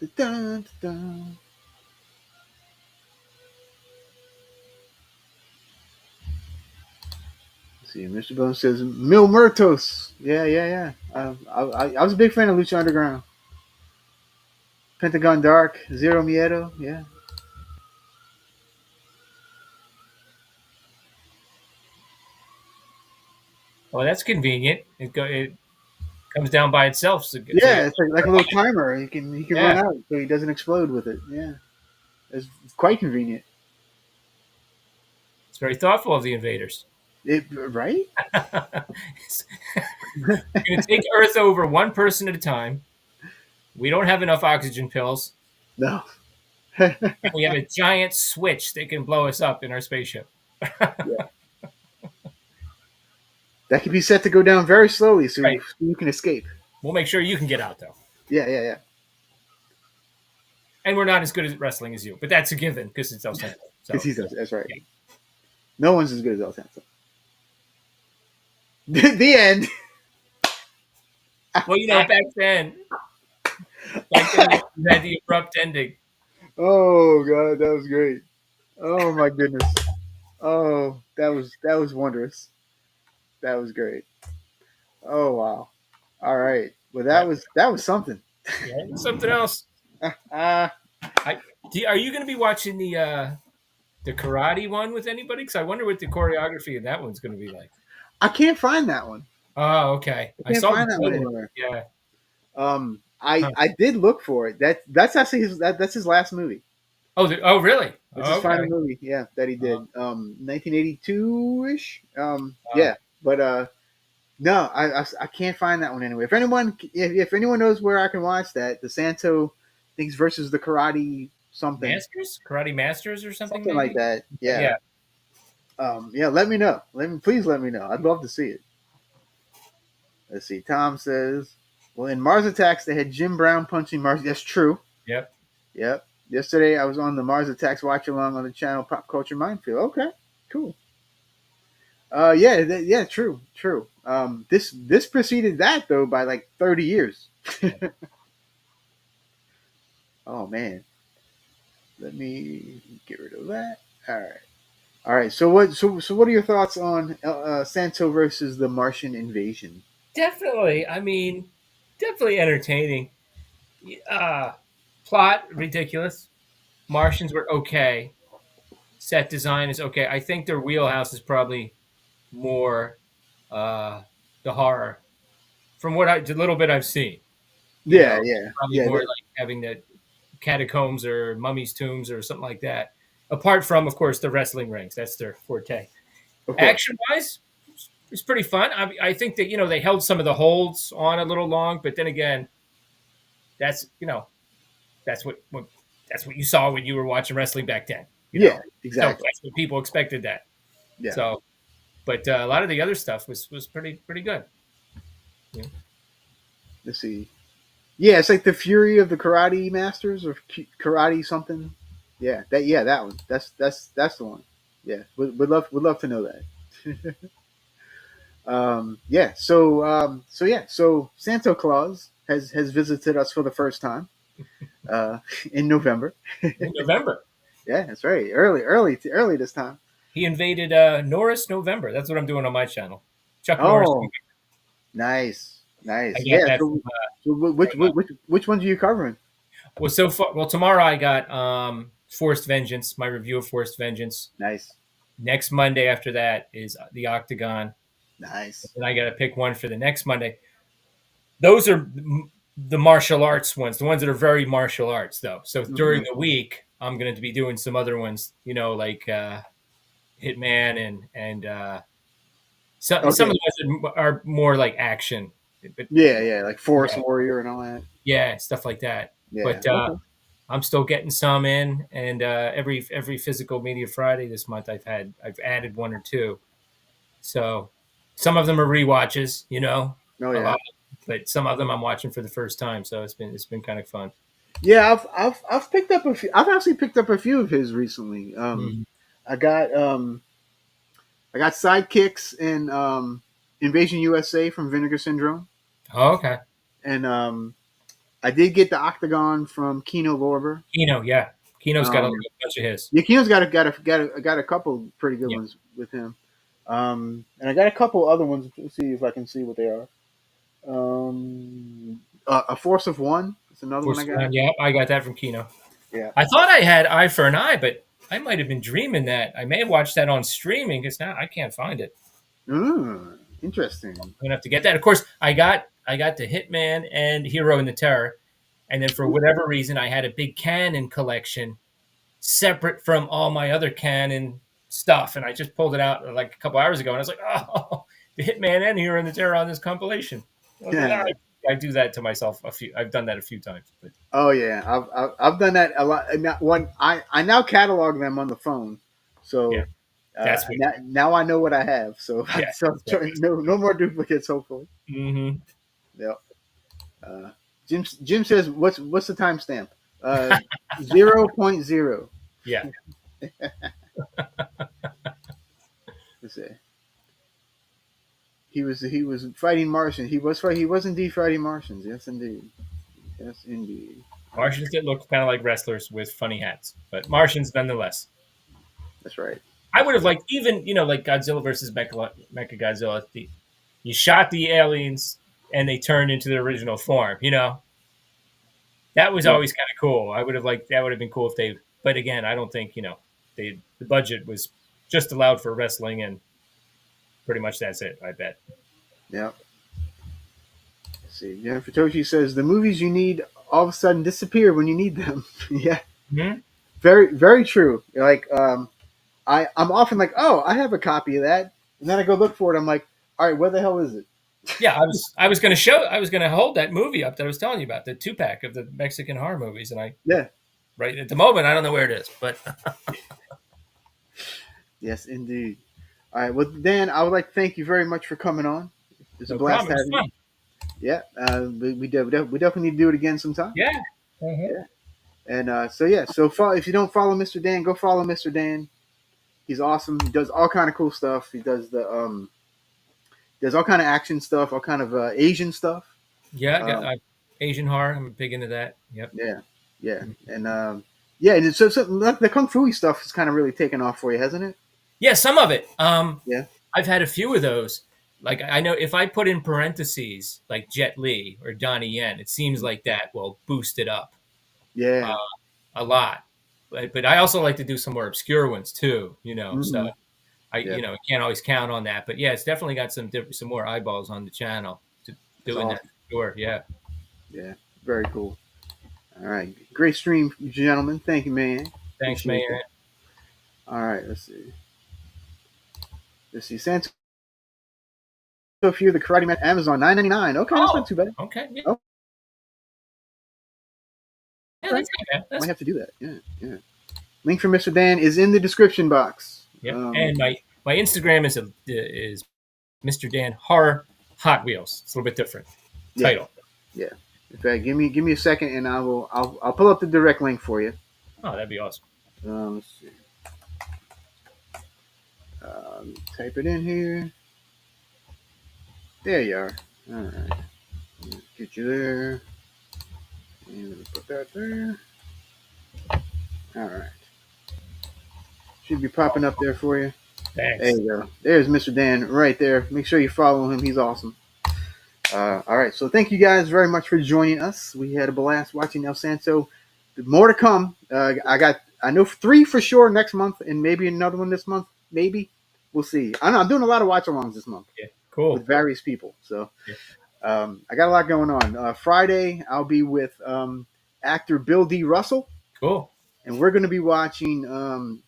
Dun, dun, dun. Let's see, Mr. Bone says Mil Muertos. Yeah, yeah, yeah. I was a big fan of Lucha Underground. Pentagon Dark, Zero Miedo. Yeah. Well, that's convenient. It comes down by itself. So you, Yeah, it's like a little timer. He can run yeah, out so he doesn't explode with it. Yeah, it's quite convenient. it's very thoughtful of the invaders. Right? It's going to take Earth over one person at a time. We don't have enough oxygen pills. No. And we have a giant switch that can blow us up in our spaceship. Yeah. That can be set to go down very slowly, so Right. you can escape. We'll make sure you can get out though. Yeah, yeah, And we're not as good at wrestling as you, but that's a given because it's El Santo. because So he's yeah, that's right. yeah. No one's as good as El Santo. The end. Well, back then you had the abrupt ending. Oh god, that was great. Oh my goodness. Oh, that was wondrous. That was great. Oh wow. All right. Well, That, that was something. yeah, something else. Uh, I, are you going to be watching the karate one with anybody? Because I wonder what the choreography of that one's going to be like. I can't find that one. Oh, okay. I I can't saw the find that one trailer. anywhere. Yeah. I Huh. I did look for it. That's actually that's his last movie. Oh, really? That's his Oh, final okay. movie. Yeah, that he Uh, did. 1982 ish. uh, Yeah, but no, I can't find that one anywhere. If anyone knows where I can watch that, the Santo things versus the Karate something Karate Masters, or something something like maybe. that. Yeah. Yeah. Yeah. Let me know. Please let me know. I'd love to see it. Let's see. Tom says, well, in Mars Attacks, they had Jim Brown punching Mars. That's true. Yep. Yep. Yesterday, I was on the Mars Attacks watch along on the channel Pop Culture Minefield. Okay, cool. Yeah, yeah, true, true. This preceded that though by like 30 years. Oh man, let me get rid of that. All right. So what are your thoughts on Santo versus the Martian invasion? Definitely. I mean, definitely entertaining. Uh, Plot ridiculous. Martians were okay. Set design is okay. I think their wheelhouse is probably more uh, the horror. From the little bit I've seen, Yeah, yeah, probably yeah. more like having the catacombs or mummies' tombs or something like that. Apart from, of course, the wrestling rings, that's their forte. Of course. Action wise, it's pretty fun. I think that they held some of the holds on a little long, but then again, that's that's what you saw when you were watching wrestling back then. Yeah, So exactly. that's what people expected that. Yeah. So, but a lot of the other stuff was pretty good. Yeah. Let's see. Yeah, it's like the Fury of the Karate Masters or Karate something. Yeah, that one. That's the one. Yeah, would love to know that. Yeah. So Santa Claus has visited us for the first time uh, in November. In November, Yeah, that's right. Early this time. he invaded Norris November. That's what I'm doing on my channel. Chuck Norris. Oh, nice, I nice. got Yeah. that So, so from which ones are you covering? well, so far. Well, tomorrow I got Forced Vengeance, my review of Forced Vengeance. Nice, Next Monday after that is the Octagon, nice. and I got to pick one for the next Monday. Those are the martial arts ones, the ones that are very martial arts, though. So Hmm. during the week, I'm going to be doing some other ones, like Hitman and some of Okay. the ones that are more like action, but Yeah, yeah, like Forest yeah, Warrior and all that. yeah, stuff like that. Yeah. But Okay. I'm still getting some in, and every physical media Friday this month, I've added one or two. So some of them are rewatches, Oh uh, yeah. but some of them I'm watching for the first time. So it's been kind of fun. Yeah, I've picked up a few. I've actually picked up a few of his recently. Mhm. I got um, I got Sidekicks and Invasion USA from Vinegar Syndrome, Oh, okay. and I did get the Octagon from Kino Lorber. Kino, yeah, Kino's got a Um, bunch of his. yeah, Kino's got a couple pretty good Yeah, ones with him. And I got a couple other ones. Let's see if I can see what they are. A Force of One. That's another one I Force got. Around, yeah, I got that from Kino. Yeah. I thought I had Eye for an Eye, but I might have been dreaming that. I may have watched that on streaming because now I can't find it. Interesting. I'm gonna have to get that. Of course, I got the Hitman and Hero in the Terror, and then for whatever reason, I had a big Canon collection separate from all my other Canon stuff, and I just pulled it out like a couple hours ago, and I was like, oh, the Hitman and Hero in the Terror on this compilation. I was like, all Yeah. right, I do that to myself a few. I've done that a few times, but Oh yeah, I've done that a lot. And when I now catalog them on the phone, yeah, so that's what. now I know what I have. So Yeah, exactly. no more duplicates. Hopefully, Hmm. yeah. Uh, Jim says what's the timestamp? Uh, 0.0. Yeah, Let's see. He was fighting Martians. He was indeed fighting Martians. Yes, indeed. Yes, indeed. Martians that look kind of like wrestlers with funny hats, but Martians nonetheless. That's right. I would That's have right. liked even like Godzilla versus Mecha Godzilla. You shot the aliens and they turned into their original form. That was Yeah, always kind of cool. I would have liked that would have been cool if they. But again, I don't think the budget was just allowed for wrestling and pretty much that's it. I bet. yeah. Let's see. Jennifer Toshi says the movies you need all of a sudden disappear when you need them. Yeah, Hmm. very true. Like I'm often like, oh, I have a copy of that, and then I go look for it. I'm like, all right, where the hell is it? Yeah, I was gonna hold that movie up that I was telling you about, the 2-pack of the Mexican horror movies, and I Yeah. right at the moment I don't know where it is, but Yes, indeed. All right. Well, Dan, I would like to thank you very much for coming on. It's a no blast problem. It was having you. fun. Yeah. We definitely need to do it again sometime. Yeah. Hmm. Yeah. And so yeah. So if you don't follow Mr. Dan, go follow Mr. Dan. He's awesome. He does all kind of cool stuff. He does all kind of action stuff, all kind of Asian stuff. Yeah, I got Um, Asian horror. I'm big into that. Yep. yeah, yeah, and yeah, and so like the kung fu stuff is kind of really taken off for you, hasn't it? Yeah, some of it. Yeah, I've had a few of those. Like I know if I put in parentheses like Jet Li or Donnie Yen, it seems like that will boost it up yeah, uh, a lot. But I also like to do some more obscure ones too. So mm-hmm. I Yeah, can't always count on that. But yeah, it's definitely got some more eyeballs on the channel to that's doing that. awesome. Sure. Yeah. Yeah, very cool. All right, great stream, gentlemen. Thank you, man. Thanks, man. Appreciate that. All right, let's see. Let's see. Santo Fear the Karate Man, Amazon, $9.99. Okay, that's not Oh, too bad. okay. Yeah, Oh, yeah, all right, that's not bad. might That's have to do that. Yeah, yeah. Link for Mr. Dan is in the description box. Yep. And my Instagram is Mr. Dan Horror Hot Wheels. It's a little bit different Yeah, title. yeah. In fact, give me a second, and I'll pull up the direct link for you. Oh, that'd be awesome. Let's see. Type it in here. There you are. All right. Get you there. And let me put that there. All right. Should be popping up there for you. There Thanks. you go. There's Mr. Dan right there. Make sure you follow him. He's awesome. All right. So thank you guys very much for joining us. We had a blast watching El Santo. More to come. I know 3 for sure next month, and maybe another one this month. Maybe we'll see. I know I'm doing a lot of watch-alongs this month Yeah. with Cool. various people. So Yeah. I got a lot going on. Friday I'll be with actor Bill D. Russell, Cool. and we're going to be watching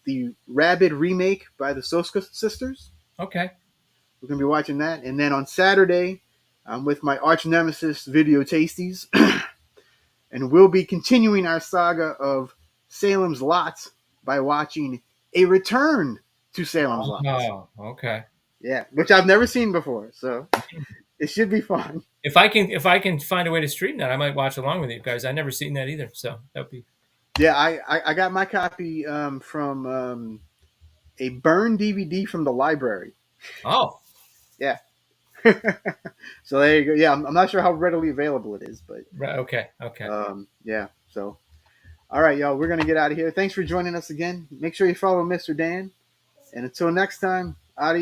the Rabid remake by the Soska sisters. Okay. We're going to be watching that, and then on Saturday I'm with my arch nemesis Video Tasties, and we'll be continuing our saga of Salem's Lot by watching A Return to Salem's Lot. Oh, okay. Yeah, which I've never seen before, so it should be fun. If I can find a way to stream that, I might watch along with you guys. I've never seen that either, so that would be. Yeah, I got my copy from a burned DVD from the library. Oh, Yeah. So there you go. Yeah, I'm not sure how readily available it is, but right. Okay. Okay. yeah. So, all right, y'all, we're gonna get out of here. Thanks for joining us again. Make sure you follow Mr. Dan, and until next time, adios.